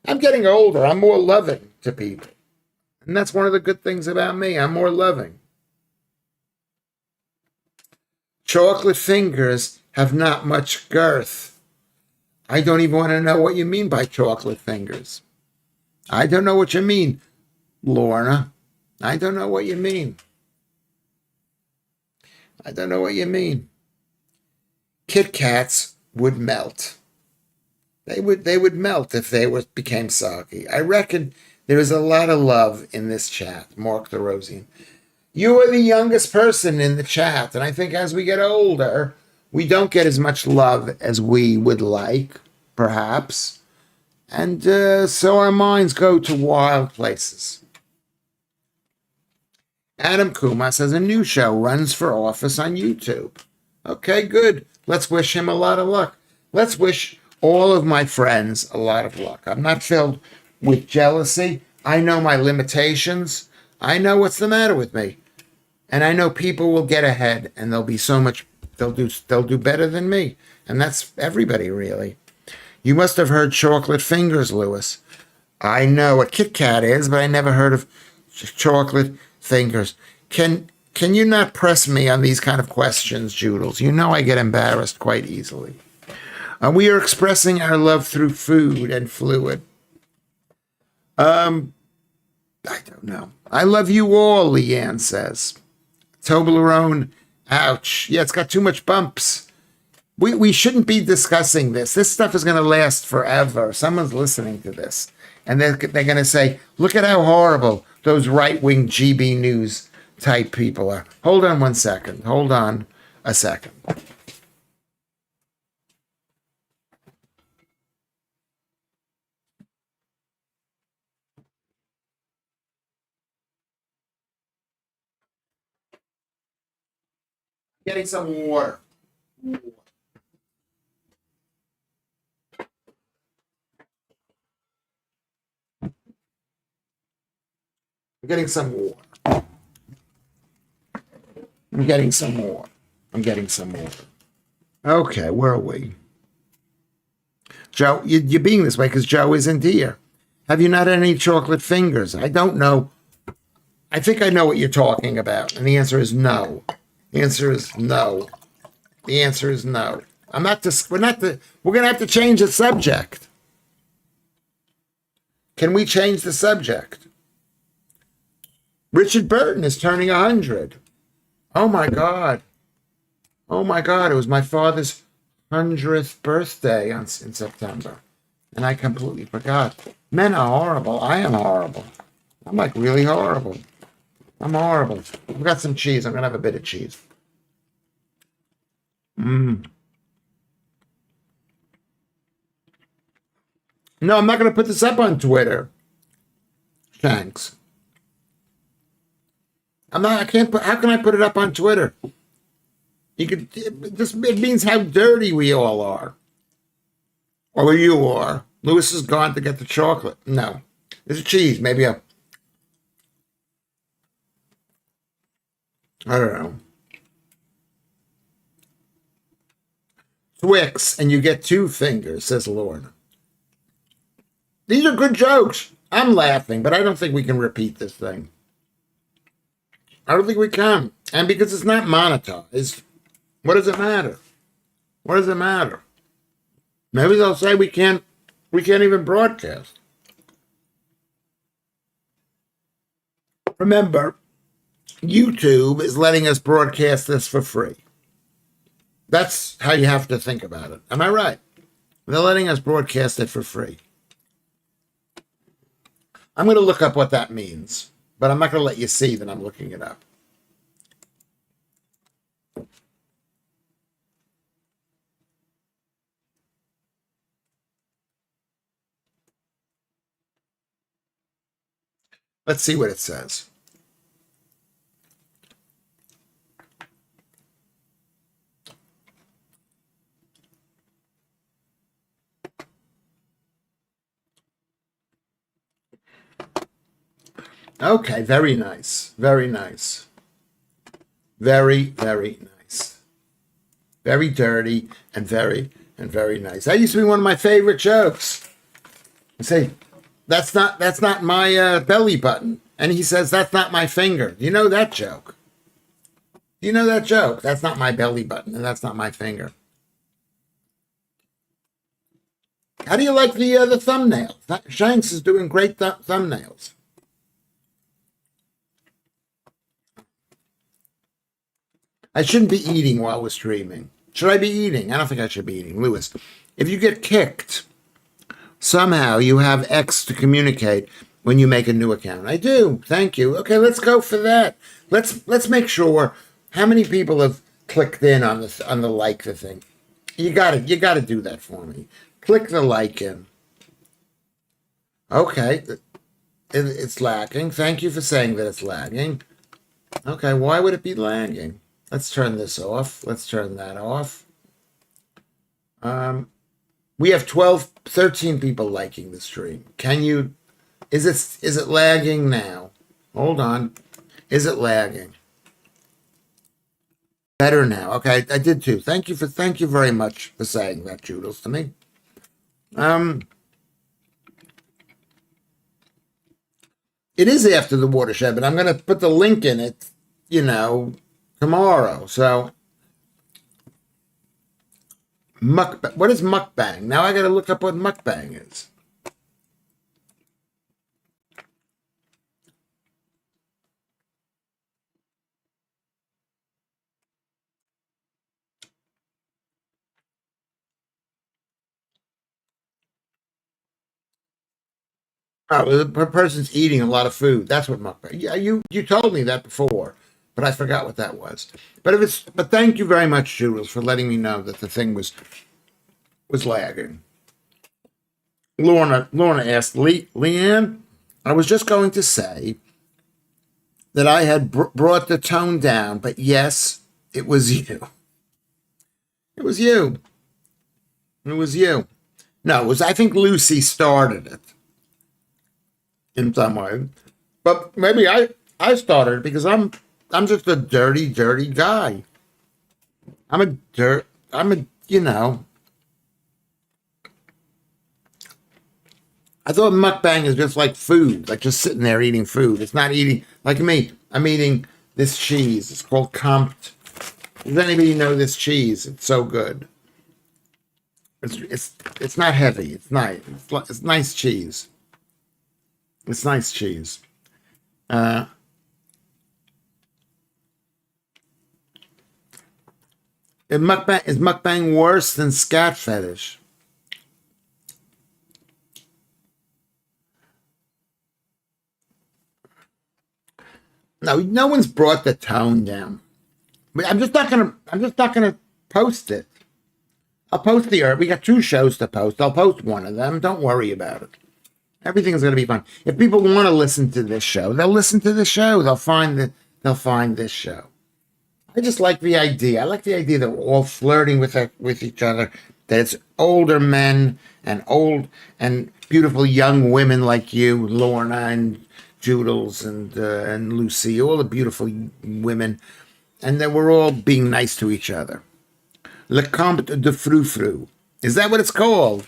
I'm getting older. I'm more loving to people. And that's one of the good things about me. I'm more loving. Chocolate fingers have not much girth. I don't even want to know what you mean by chocolate fingers. I don't know what you mean, Lorna. I don't know what you mean. I don't know what you mean. Kit Kats would melt. They would melt if they became soggy. I reckon there is a lot of love in this chat, Mark the Rosian. You are the youngest person in the chat, and I think as we get older, we don't get as much love as we would like, perhaps. And so our minds go to wild places. Adam Kumar says a new show runs for office on YouTube. Okay, good. Let's wish him a lot of luck. Let's wish all of my friends a lot of luck. I'm not filled with jealousy. I know my limitations. I know what's the matter with me. And I know people will get ahead and they'll be so much they'll do better than me. And that's everybody really. You must have heard chocolate fingers, Lewis. I know what Kit Kat is, but I never heard of chocolate fingers. Can you not press me on these kind of questions, Joodles? You know I get embarrassed quite easily. We are expressing our love through food and fluid. I don't know. I love you all, Leanne says. Toblerone, ouch. Yeah, it's got too much bumps. We shouldn't be discussing this. This stuff is going to last forever. Someone's listening to this. And they're going to say, look at how horrible those right-wing GB News type people are. Hold on one second. Hold on a second. Getting some water. I'm getting some water. I'm getting some more. I'm getting some more. Okay, where are we? Joe, you're being this way because Joe isn't here. Have you not had any chocolate fingers? I don't know. I think I know what you're talking about. And the answer is no. The answer is no. The answer is no. I'm not we're going to have to change the subject. Can we change the subject? Richard Burton is turning 100. Oh my God. Oh my God. It was my father's 100th birthday in September. And I completely forgot. Men are horrible. I am horrible. I'm like really horrible. I'm horrible. I've got some cheese. I'm going to have a bit of cheese. No, I'm not going to put this up on Twitter. Thanks. I'm not. I can't put. How can I put it up on Twitter? You could. It means how dirty we all are, or you are. Lewis is gone to get the chocolate. No, there's a cheese. Maybe I don't know. Twix, and you get 2 fingers, says Lord. These are good jokes. I'm laughing, but I don't think we can repeat this thing. I don't think we can. And because it's not monetized, what does it matter? What does it matter? Maybe they'll say we can't even broadcast. Remember, YouTube is letting us broadcast this for free. That's how you have to think about it. Am I right? They're letting us broadcast it for free. I'm going to look up what that means, but I'm not going to let you see that I'm looking it up. Let's see what it says. Okay, very nice. Very nice. Very, very nice. Very dirty and very nice. That used to be one of my favorite jokes. I say, that's not my belly button. And he says, that's not my finger. You know that joke? You know that joke? That's not my belly button and that's not my finger. How do you like the thumbnail? Shanks is doing great thumbnails. I shouldn't be eating while we're streaming. Should I be eating? I don't think I should be eating. Lewis, if you get kicked, somehow you have X to communicate when you make a new account. I do. Thank you. Okay, let's go for that. Let's make sure how many people have clicked in on the like the thing. You got to do that for me. Click the like in. Okay, it's lagging. Thank you for saying that it's lagging. Okay, why would it be lagging? Let's turn this off. Let's turn that off. We have 13 people liking the stream. Is it lagging now? Hold on. Is it lagging? Better now. Okay, I did too. Thank you very much for saying that, Joodles, to me. It is after the watershed, but I'm going to put the link in it, tomorrow. So, what is mukbang? Now I got to look up what mukbang is. Oh, the person's eating a lot of food. That's what mukbang. Yeah, you told me that before, but I forgot what that was. But thank you very much, Jules, for letting me know that the thing was lagging. Lorna asked, Leanne, I was just going to say that I had brought the tone down, but yes, it was you. It was you. It was you. No, I think Lucy started it in some way. But maybe I started it because I'm just a dirty guy. I thought mukbang is just like food, like just sitting there eating food. It's not eating like me. I'm eating this cheese. It's called Compt. Does anybody know this cheese? It's so good. It's not heavy. It's nice. It's nice cheese. It's nice cheese. Is mukbang worse than scat fetish? No one's brought the tone down. I'm just not gonna post it. I'll post we got 2 shows to post. I'll post one of them. Don't worry about it. Everything's gonna be fine. If people want to listen to this show, they'll listen to the show. They'll find this show. I just like the idea. I like the idea that we're all flirting with each other. That it's older men and old and beautiful young women like you, Lorna and Joodles and Lucy, all the beautiful women, and that we're all being nice to each other. Le Comte de Frou-Frou. Is that what it's called?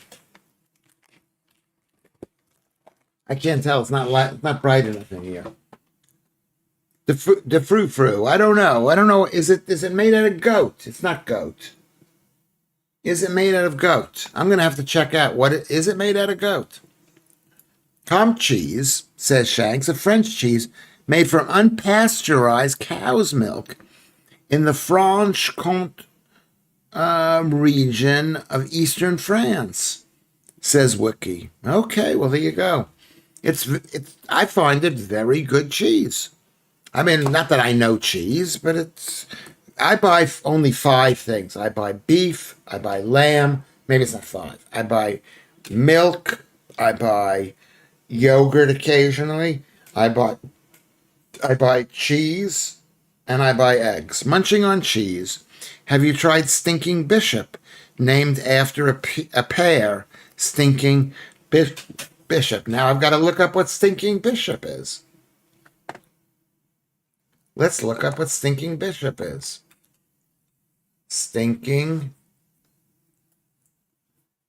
I can't tell. It's not bright enough in here. The Frou-Frou. I don't know. Is it made out of goat? It's not goat. Is it made out of goat? I'm going to have to check out is it made out of goat? Comte cheese, says Shanks, a French cheese made from unpasteurized cow's milk in the Franche-Comté region of eastern France, says Wiki. Okay, well, there you go. I find it very good cheese. I mean, not that I know cheese, but I buy only five things. I buy beef, I buy lamb, maybe it's not five. I buy milk, I buy yogurt occasionally, I buy cheese, and I buy eggs. Munching on cheese. Have you tried Stinking Bishop, named after a pear, Stinking Bishop? Now I've got to look up what Stinking Bishop is. Let's look up what Stinking Bishop is. Stinking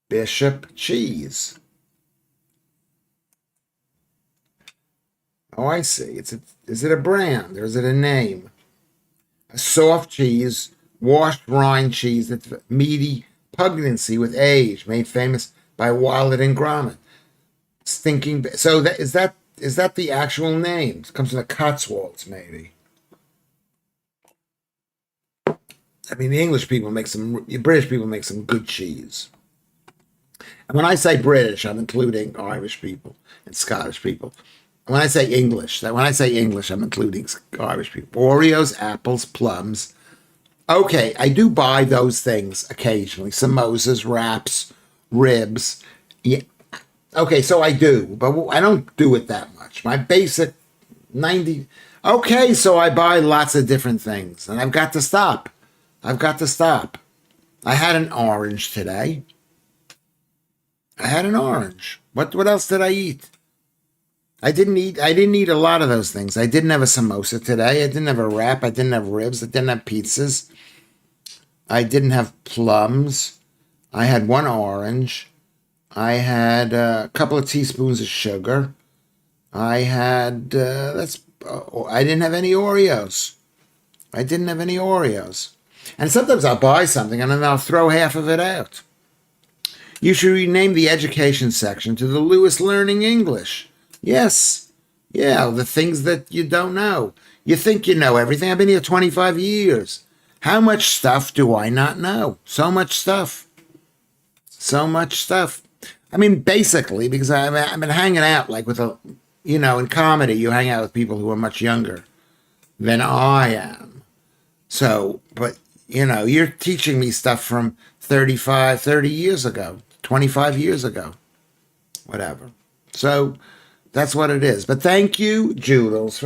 Bishop cheese. Oh, I see. Is it a brand or is it a name? A soft cheese, washed rind cheese that's meaty pugnancy with age, made famous by Wallet and Gromit. Stinking. So is that the actual name? It comes from the Cotswolds, maybe. I mean, the British people make some good cheese. And when I say British, I'm including Irish people and Scottish people. When I say English, I'm including Irish people. Oreos, apples, plums. Okay, I do buy those things occasionally. Samosas, wraps, ribs. Yeah. Okay, so I do, but I don't do it that much. My basic 90. Okay, so I buy lots of different things, and I've got to stop. I had an orange today. What else did I eat? I didn't eat a lot of those things. I didn't have a samosa today. I didn't have a wrap. I didn't have ribs. I didn't have pizzas. I didn't have plums. I had one orange. I had a couple of teaspoons of sugar. I had I didn't have any Oreos. And sometimes I'll buy something and then I'll throw half of it out. You should rename the education section to the Lewis Learning English. Yes. Yeah, the things that you don't know. You think you know everything. I've been here 25 years. How much stuff do I not know? So much stuff. I mean, basically, because I've been hanging out like in comedy, you hang out with people who are much younger than I am. So, but, you're teaching me stuff from 30 years ago, 25 years ago, whatever. So that's what it is. But thank you, Joodles.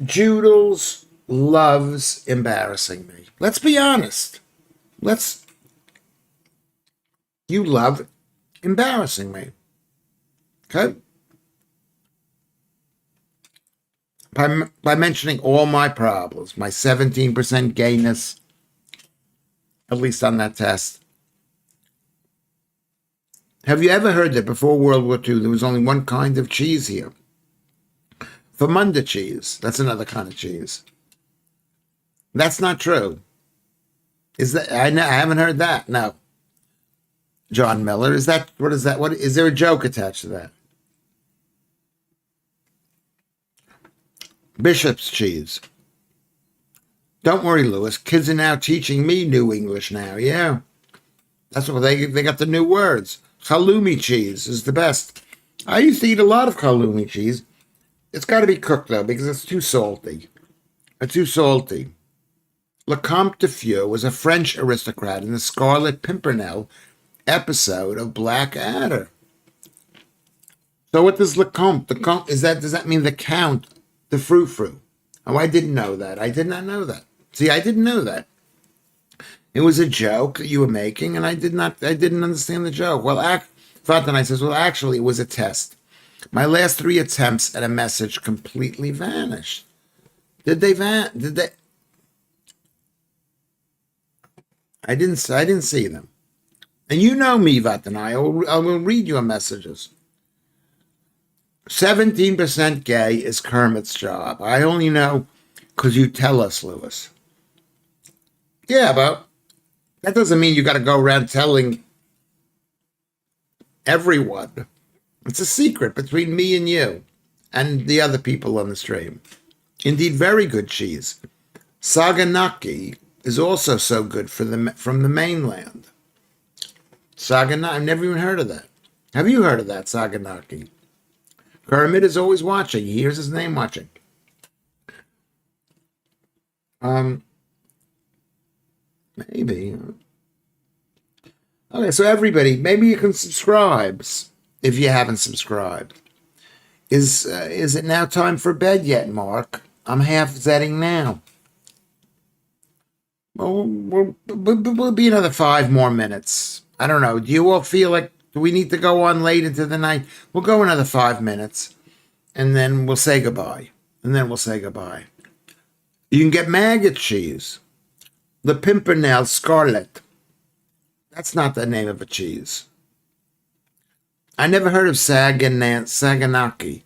Joodles loves embarrassing me. Let's be honest. You love embarrassing me. Okay? By mentioning all my problems, my 17% gayness, at least on that test. Have you ever heard that before World War II, there was only one kind of cheese here? Famunda cheese. That's another kind of cheese. That's not true. Is that? I haven't heard that. No. John Miller. What is that? What is there a joke attached to that? Bishop's cheese. Don't worry, Lewis. Kids are now teaching me new English now. Yeah. That's what they got the new words. Halloumi cheese is the best. I used to eat a lot of halloumi cheese. It's got to be cooked, though, because it's too salty. Le Comte de Fieu was a French aristocrat in the Scarlet Pimpernel episode of Blackadder. So what does Le Comte? Does that mean the Count, the frou-frou? Oh, I didn't know that. I did not know that. See, I didn't know that. It was a joke that you were making, and I didn't understand the joke. Well, Fatanai says, well, actually, it was a test. My last 3 attempts at a message completely vanished. Did they? I didn't see them. And you know me, Vatanai. I will read your messages. 17% gay is Kermit's job. I only know because you tell us, Lewis. Yeah, but that doesn't mean you got to go around telling everyone. It's a secret between me and you. and the other people on the stream. Indeed, very good cheese. Saganaki is also so good from the mainland. Saganaki, I've never even heard of that. Have you heard of that, Saganaki? Kermit is always watching. He hears his name watching. Maybe. Okay, so everybody, maybe you can subscribe if you haven't subscribed. Is it now time for bed yet, Mark? I'm half zetting now. Well, we'll be another 5 more minutes. I don't know. Do you all feel like do we need to go on late into the night? We'll go another 5 minutes, and then we'll say goodbye. You can get maggot cheese. The Pimpernel Scarlet. That's not the name of a cheese. I never heard of Saganaki.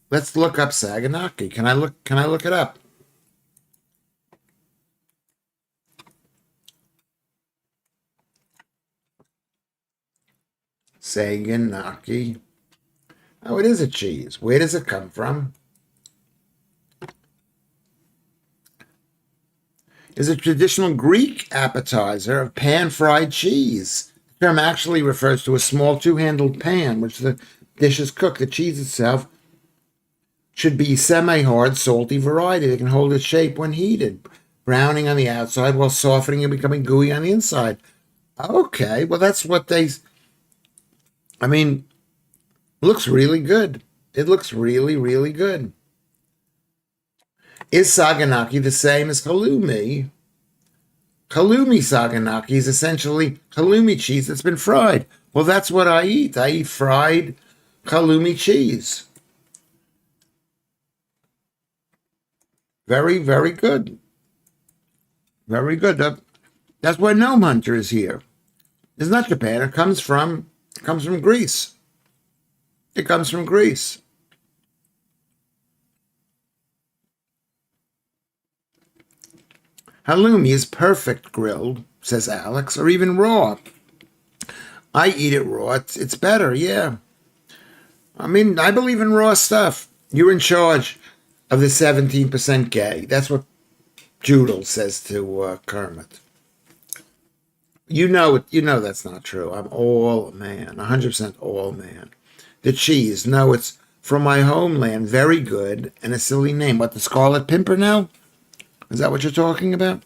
Let's look up Saganaki. Can I look it up? Saganaki. Oh, it is a cheese. Where does it come from? Is a traditional Greek appetizer of pan-fried cheese. The term actually refers to a small two-handled pan which the dish is cooked. The cheese itself should be semi-hard, salty variety that can hold its shape when heated, browning on the outside while softening and becoming gooey on the inside. Okay, well that's what I mean, looks really good. It looks really, really good. Is Saganaki the same as halloumi? Halloumi Saganaki is essentially halloumi cheese that's been fried. Well, that's what I eat. I eat fried halloumi cheese. Very, very good. Very good. That's why Gnome Hunter is here. It's not Japan. It comes from Greece. It comes from Greece. Halloumi is perfect grilled, says Alex, or even raw. I eat it raw. It's better, yeah. I mean, I believe in raw stuff. You're in charge of the 17% gay. That's what Judel says to Kermit. You know that's not true. I'm all man, 100% all man. The cheese, no, it's from my homeland, very good, and a silly name. What, the Scarlet Pimpernel? Is that what you're talking about?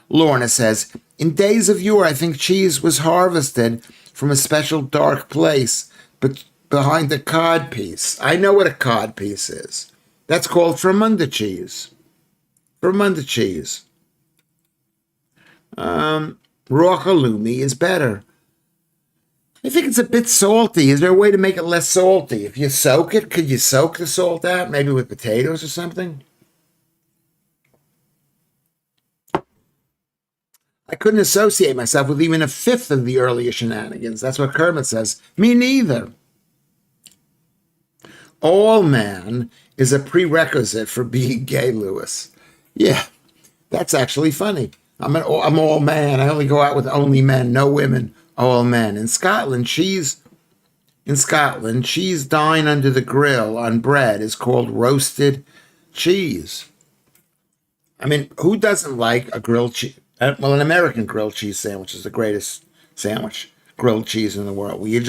Lorna says, in days of yore, I think cheese was harvested from a special dark place, but behind the cod piece. I know what a cod piece is. That's called Fremunda cheese. Fremunda cheese. Raw halloumi is better. I think it's a bit salty. Is there a way to make it less salty? If you soak it, could you soak the salt out? Maybe with potatoes or something? I couldn't associate myself with even a fifth of the earlier shenanigans. That's what Kermit says. Me neither. All man is a prerequisite for being gay, Lewis. Yeah, that's actually funny. I'm all man. I only go out with only men, no women, all men. In Scotland, cheese dine under the grill on bread is called roasted cheese. I mean, who doesn't like a grilled cheese? Well, an American grilled cheese sandwich is the greatest sandwich, grilled cheese in the world. Where you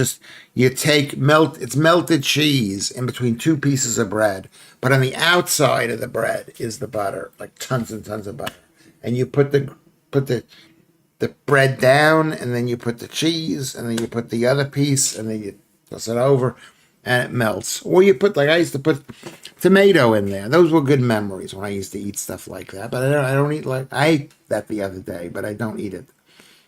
take it's melted cheese in between two pieces of bread, but on the outside of the bread is the butter, like tons and tons of butter. And you put the bread down, and then you put the cheese, and then you put the other piece, and then you toss it over, and it melts. Or you put, like I used to put tomato in there. Those were good memories when I used to eat stuff like that. But I don't eat I ate that the other day, but I don't eat it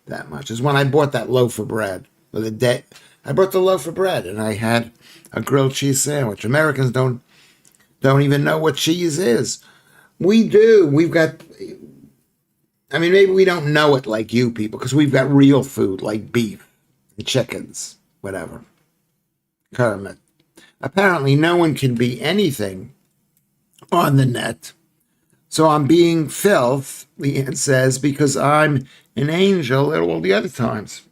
that much. It's when I bought that loaf of bread. I bought the loaf of bread, and I had a grilled cheese sandwich. Americans don't even know what cheese is. We do. We've got. I mean, maybe we don't know it like you people, because we've got real food like beef and chickens, whatever. Kermit. Apparently, no one can be anything on the net. So I'm being filth, Leanne says, because I'm an angel at all the other times.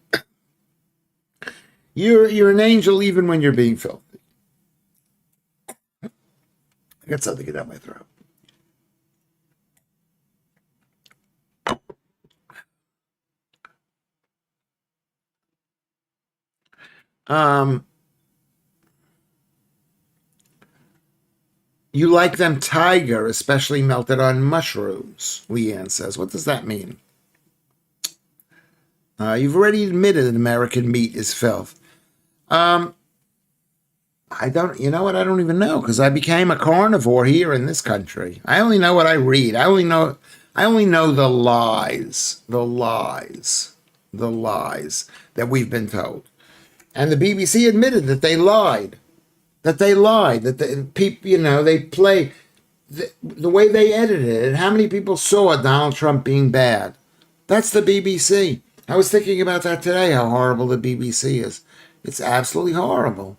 You're an angel even when you're being filthy. I got something down my throat. Um, you like them tiger, especially melted on mushrooms, Leanne says. What does that mean? You've already admitted that American meat is filth. I don't, you know what? I don't even know because I became a carnivore here in this country. I only know what I read. I only know the lies that we've been told. And the BBC admitted that they lied, that the people, they play the way they edited it. And how many people saw Donald Trump being bad? That's the BBC. I was thinking about that today, how horrible the BBC is. It's absolutely horrible.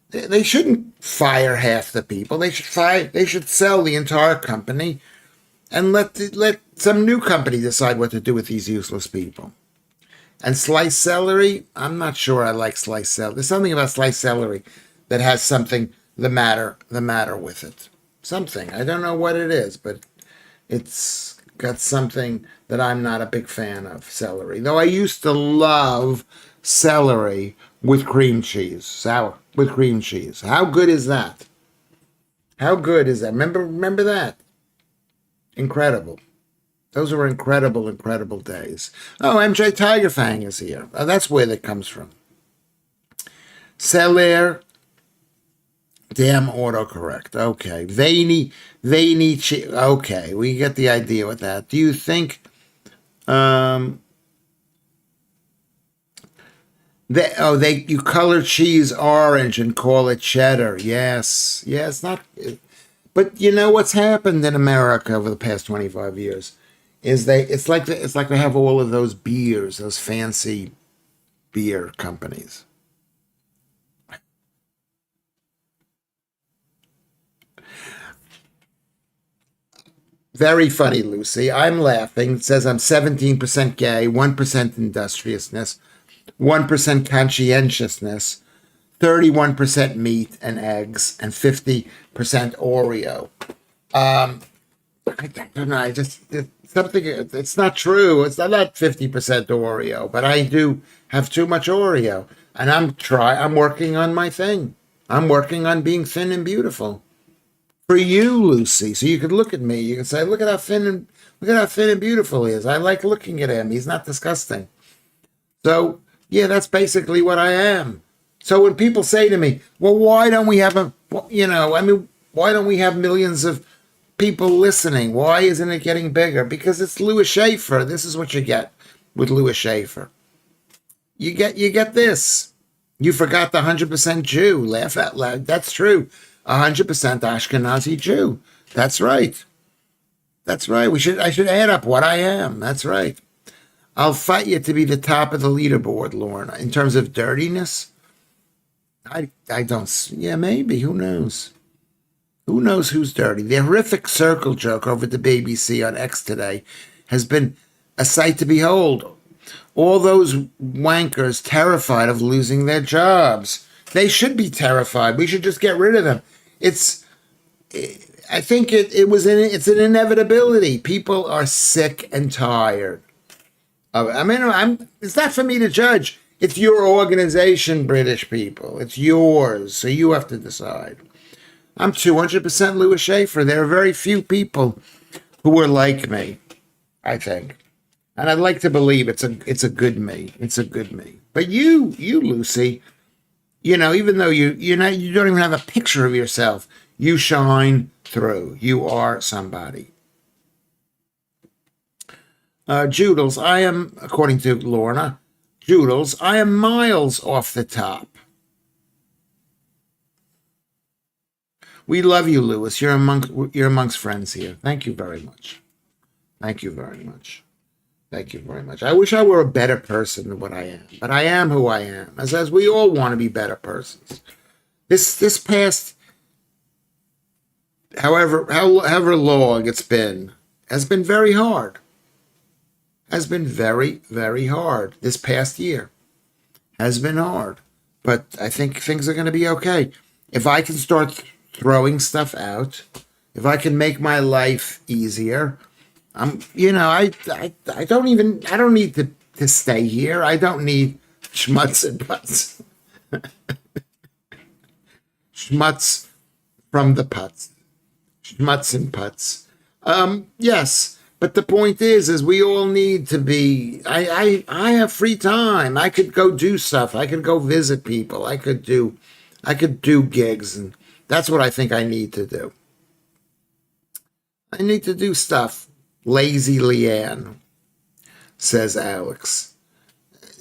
They shouldn't fire half the people. They should sell the entire company and let some new company decide what to do with these useless people. And sliced celery, I'm not sure I like sliced celery. There's something about sliced celery that has something the matter with it. Something. I don't know what it is, but it's got something that I'm not a big fan of, celery. Though I used to love celery with cream cheese, sour with cream cheese. How good is that? How good is that? Remember that? Incredible. Those were incredible, incredible days. Oh, MJ Tigerfang is here. Oh, that's where that comes from. Celer, damn autocorrect. Okay. Veiny, okay, we get the idea with that. Do you think you color cheese orange and call it cheddar? Yes. Yeah, it's not. But you know what's happened in America over the past 25 years is it's like they have all of those beers, those fancy beer companies. Very funny, Lucy. I'm laughing. It says I'm 17% gay, 1% industriousness, 1% conscientiousness, 31% meat and eggs, and 50% Oreo. I don't know. It's not true. It's not 50% Oreo, but I do have too much Oreo. And I'm working on my thing. I'm working on being thin and beautiful. For you, Lucy, so you could look at me. You can say, look at how thin and beautiful he is. I like looking at him. He's not disgusting. So yeah, that's basically what I am. So when people say to me, well, why don't we have why don't we have millions of people listening? Why isn't it getting bigger? Because it's Lewis Schaffer. This is what you get with Lewis Schaffer. You get this. You forgot the 100% Jew. Laugh out loud. That's true. 100% Ashkenazi Jew. That's right. That's right. I should add up what I am. That's right. I'll fight you to be the top of the leaderboard, Lorna. In terms of dirtiness, I don't. Yeah, maybe. Who knows? Who knows who's dirty? The horrific circle joke over at the BBC on X today has been a sight to behold. All those wankers terrified of losing their jobs. They should be terrified. We should just get rid of them. I think it's an inevitability. People are sick and tired of it. I mean, it's not for me to judge. It's your organization, British people. It's yours, so you have to decide. I'm 200% Lewis Schaffer. There are very few people who are like me, I think. And I'd like to believe it's a good me. It's a good me. But you, Lucy, even though you don't even have a picture of yourself, you shine through. You are somebody. Joodles, I am, according to Lorna, Joodles, I am miles off the top. We love you, Lewis. You're amongst friends here. Thank you very much. Thank you very much. Thank you very much. I wish I were a better person than what I am, but I am who I am. As we all want to be better persons. This past, however long it's been, has been very hard. Has been very, very hard. This past year has been hard, but I think things are going to be okay. If I can start throwing stuff out. If I can make my life easier, I don't need to stay here. I don't need schmutz and putz. Schmutz from the putz. Schmutz and putz. Yes, but the point is we all need to be. I have free time. I could go do stuff. I could go visit people. I could do gigs, and that's what I think I need to do. I need to do stuff. Lazy Leanne, says Alex.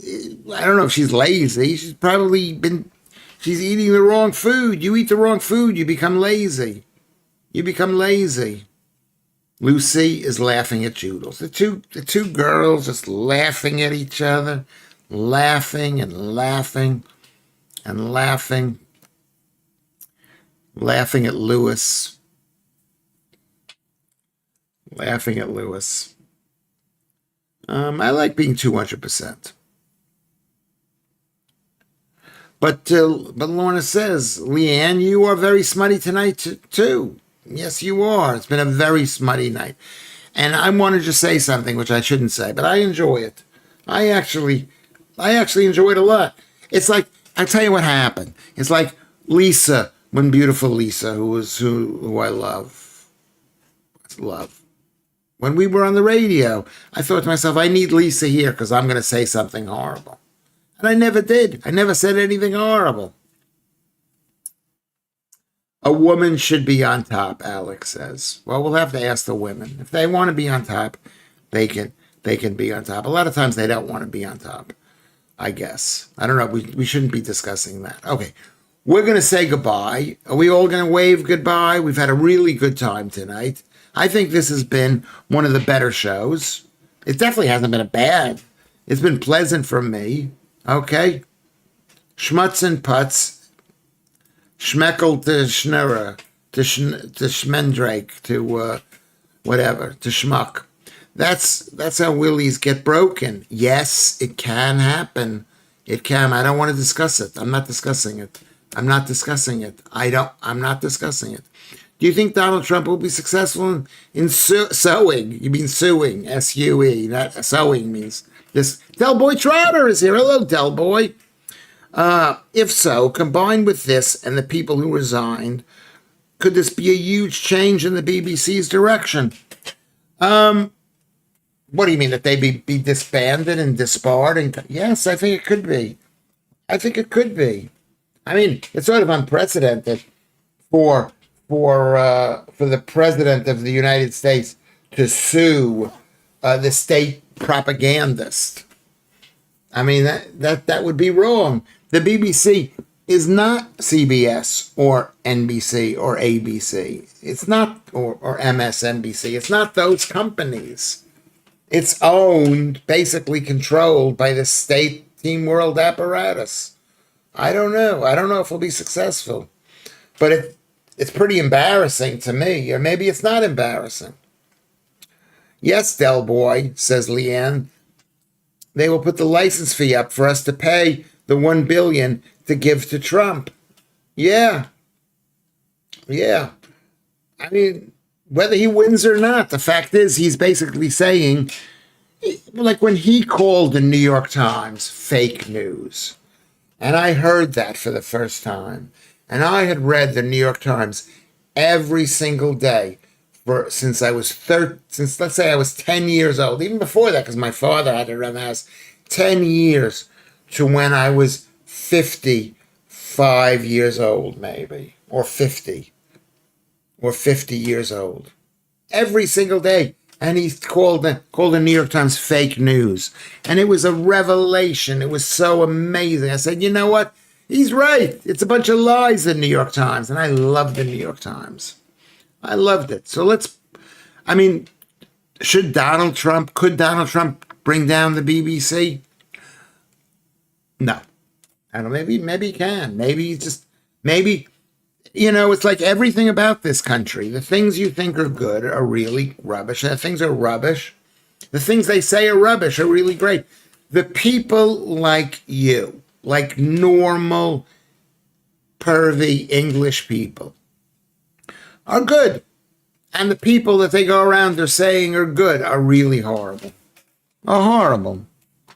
I don't know if she's lazy. She's eating the wrong food. You eat the wrong food, you become lazy. You become lazy. Lucy is laughing at Joodles. The two girls just laughing at each other, laughing and laughing and laughing, laughing at Lewis. Laughing at Lewis. I like being 200%. But Lorna says, Leanne, you are very smutty tonight too. Yes, you are. It's been a very smutty night. And I wanted to say something which I shouldn't say, but I enjoy it. I actually enjoy it a lot. It's like, I'll tell you what happened. It's like Lisa, when beautiful Lisa, who I love. When we were on the radio, I thought to myself, I need Lisa here because I'm going to say something horrible. And I never did. I never said anything horrible. A woman should be on top, Alex says. Well, we'll have to ask the women. If they want to be on top, they can be on top. A lot of times they don't want to be on top, I guess. I don't know. We shouldn't be discussing that. Okay. We're going to say goodbye. Are we all going to wave goodbye? We've had a really good time tonight. I think this has been one of the better shows. It definitely hasn't been a bad. It's been pleasant for me. Okay? Schmutz and putz. Schmeckel to schnurrer. To schmendrake. To whatever. To schmuck. That's how willies get broken. Yes, it can happen. It can. I don't want to discuss it. I'm not discussing it. I'm not discussing it. Do you think Donald Trump will be successful in sewing? You mean suing, S-U-E. That sewing means this. Del Boy Trotter is here. Hello, Del Boy. If so, combined with this and the people who resigned, could this be a huge change in the BBC's direction? What do you mean, that they be disbanded and disbarred? And yes, I think it could be. I mean, it's sort of unprecedented for the president of the United States to sue the state propagandist. I mean, that would be wrong. The BBC is not CBS or NBC or ABC. It's not, or MSNBC. It's not those companies. It's owned, basically controlled by the state Team World apparatus. I don't know. I don't know if it'll be successful. But it's pretty embarrassing to me. Or maybe it's not embarrassing. Yes, Del Boy, says Leanne. They will put the license fee up for us to pay the $1 billion to give to Trump. Yeah. I mean, whether he wins or not, the fact is he's basically saying, like when he called the New York Times fake news, and I heard that for the first time, and I had read the New York Times every single day since let's say I was 10 years old, even before that, because my father had it around the house, 10 years to when I was 55 years old, maybe, or 50 years old. Every single day. And he called the New York Times fake news. And it was a revelation. It was so amazing. I said, you know what? He's right. It's a bunch of lies, the New York Times. And I love the New York Times. I loved it. So could Donald Trump bring down the BBC? No. I don't know. Maybe he can. Maybe it's like everything about this country. The things you think are good are really rubbish. The things are rubbish. The things they say are rubbish are really great. The people like you, like normal, pervy English people, are good. And the people that they go around are saying are good are really horrible. Are horrible.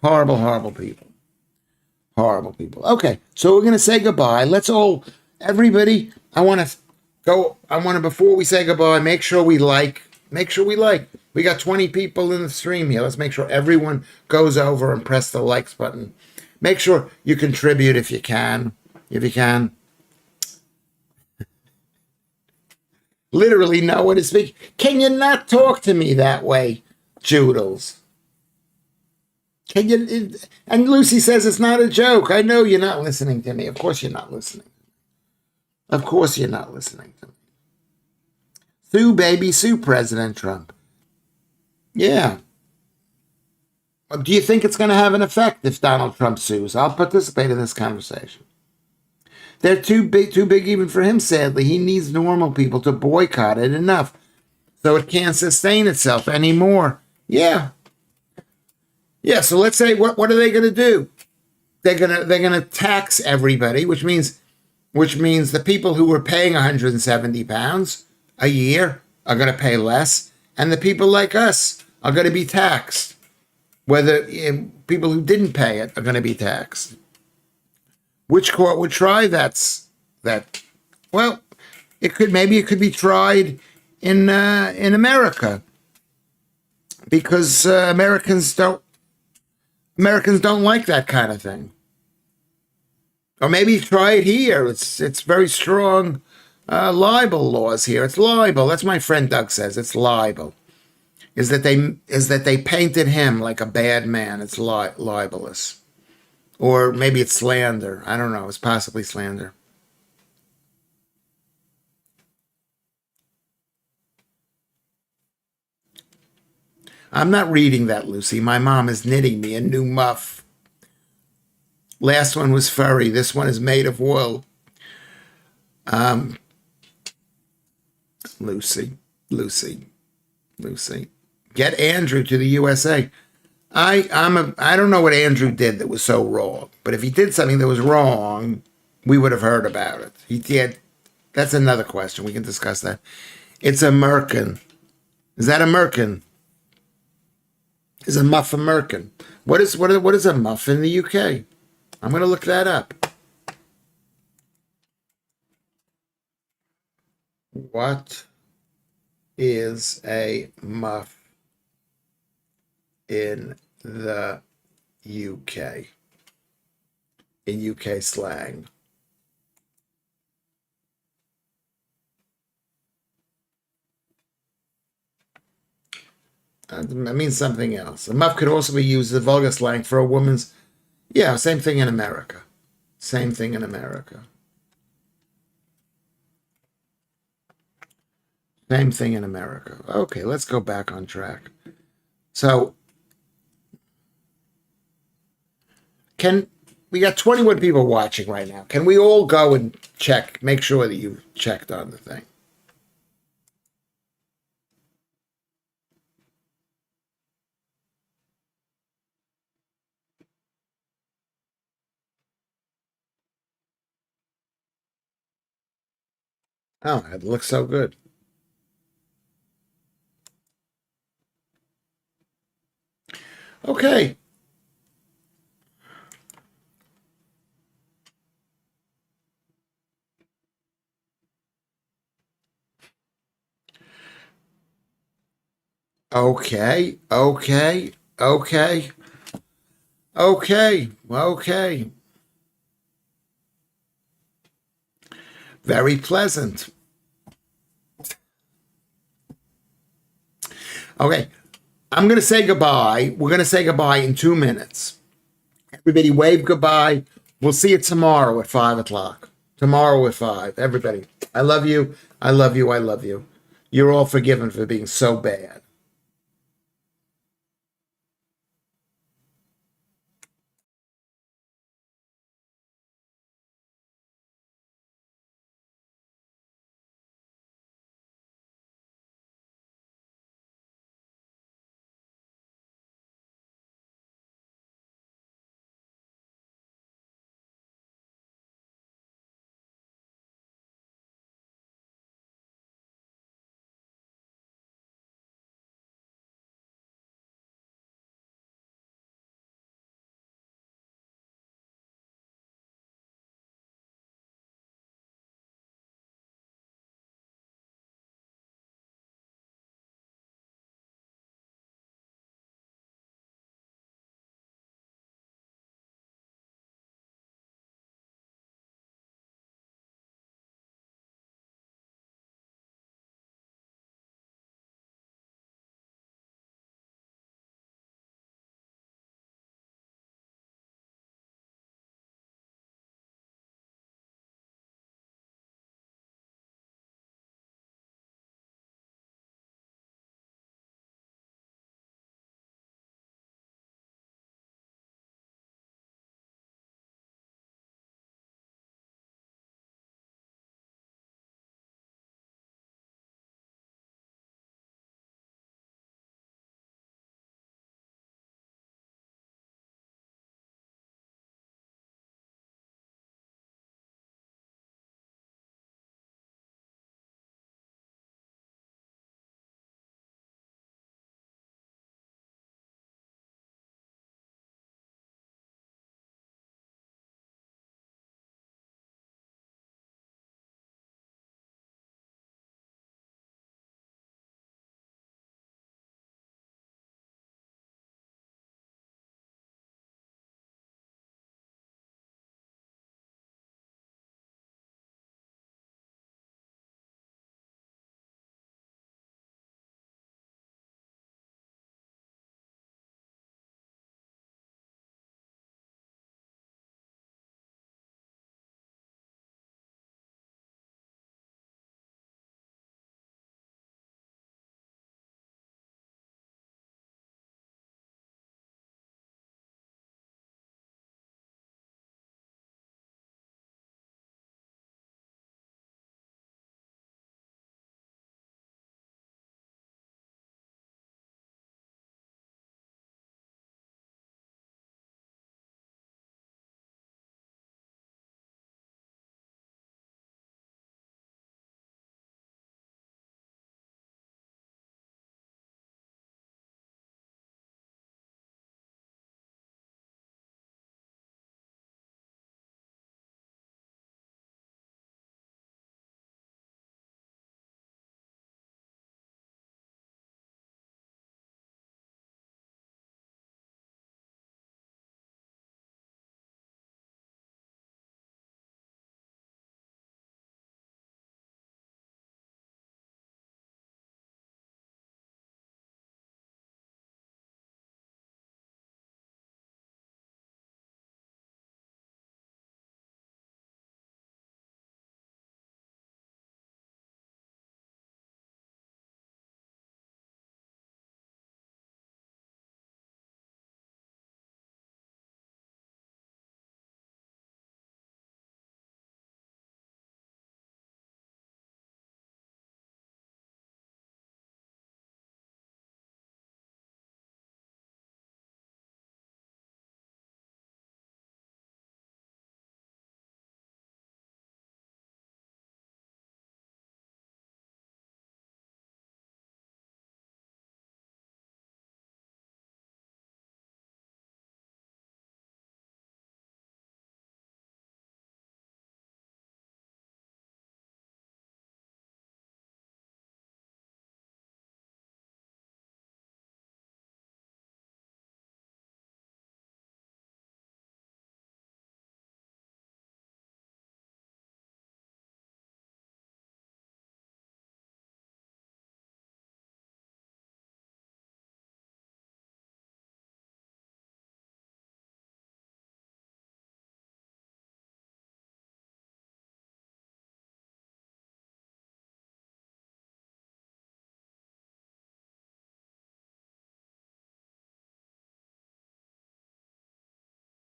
Horrible, horrible people. Horrible people. Okay, so we're going to say goodbye. Let's all, everybody, before we say goodbye, make sure we like. We got 20 people in the stream here. Let's make sure everyone goes over and press the likes button. Make sure you contribute if you can. If you can. Literally no one is speaking. Can you not talk to me that way, Joodles? Can you? And Lucy says it's not a joke. I know you're not listening to me. Of course you're not listening. Of course you're not listening to me. Sue, baby, Sue, President Trump. Yeah. Do you think it's going to have an effect if Donald Trump sues? I'll participate in this conversation. They're too big even for him, sadly. He needs normal people to boycott it enough so it can't sustain itself anymore. Yeah. Yeah, so let's say what are they going to do? They're going to tax everybody, which means the people who were paying £170 a year are going to pay less, and the people like us are going to be taxed. Whether people who didn't pay it are going to be taxed. Which court would try that? Well, it could be tried in America, because Americans don't like that kind of thing. Or maybe try it here. It's very strong libel laws here. It's libel. That's my friend Doug says. It's libel. Is that they painted him like a bad man. It's libelous. Or maybe it's slander. I don't know. It's possibly slander. I'm not reading that, Lucy. My mom is knitting me a new muff. Last one was furry. This one is made of wool. Lucy. Get Andrew to the USA. I don't know what Andrew did that was so wrong, but if he did something that was wrong, we would have heard about it. He did. That's another question. We can discuss that. It's a merkin. Is that a merkin? Is a muff a merkin? What is a muff in the UK? I'm going to look that up. What is a muff in the UK? In UK slang. That means something else. A muff could also be used as a vulgar slang for a woman's... Yeah, same thing in America. Same thing in America. Same thing in America. Okay, let's go back on track. So, we got 21 people watching right now. Can we all go and check, make sure that you've checked on the thing? Oh, it looks so good. Okay. Okay. Very pleasant. Okay. I'm going to say goodbye. We're going to say goodbye in 2 minutes. Everybody wave goodbye. We'll see you tomorrow at 5 o'clock. Tomorrow at 5. Everybody, I love you. I love you. I love you. You're all forgiven for being so bad.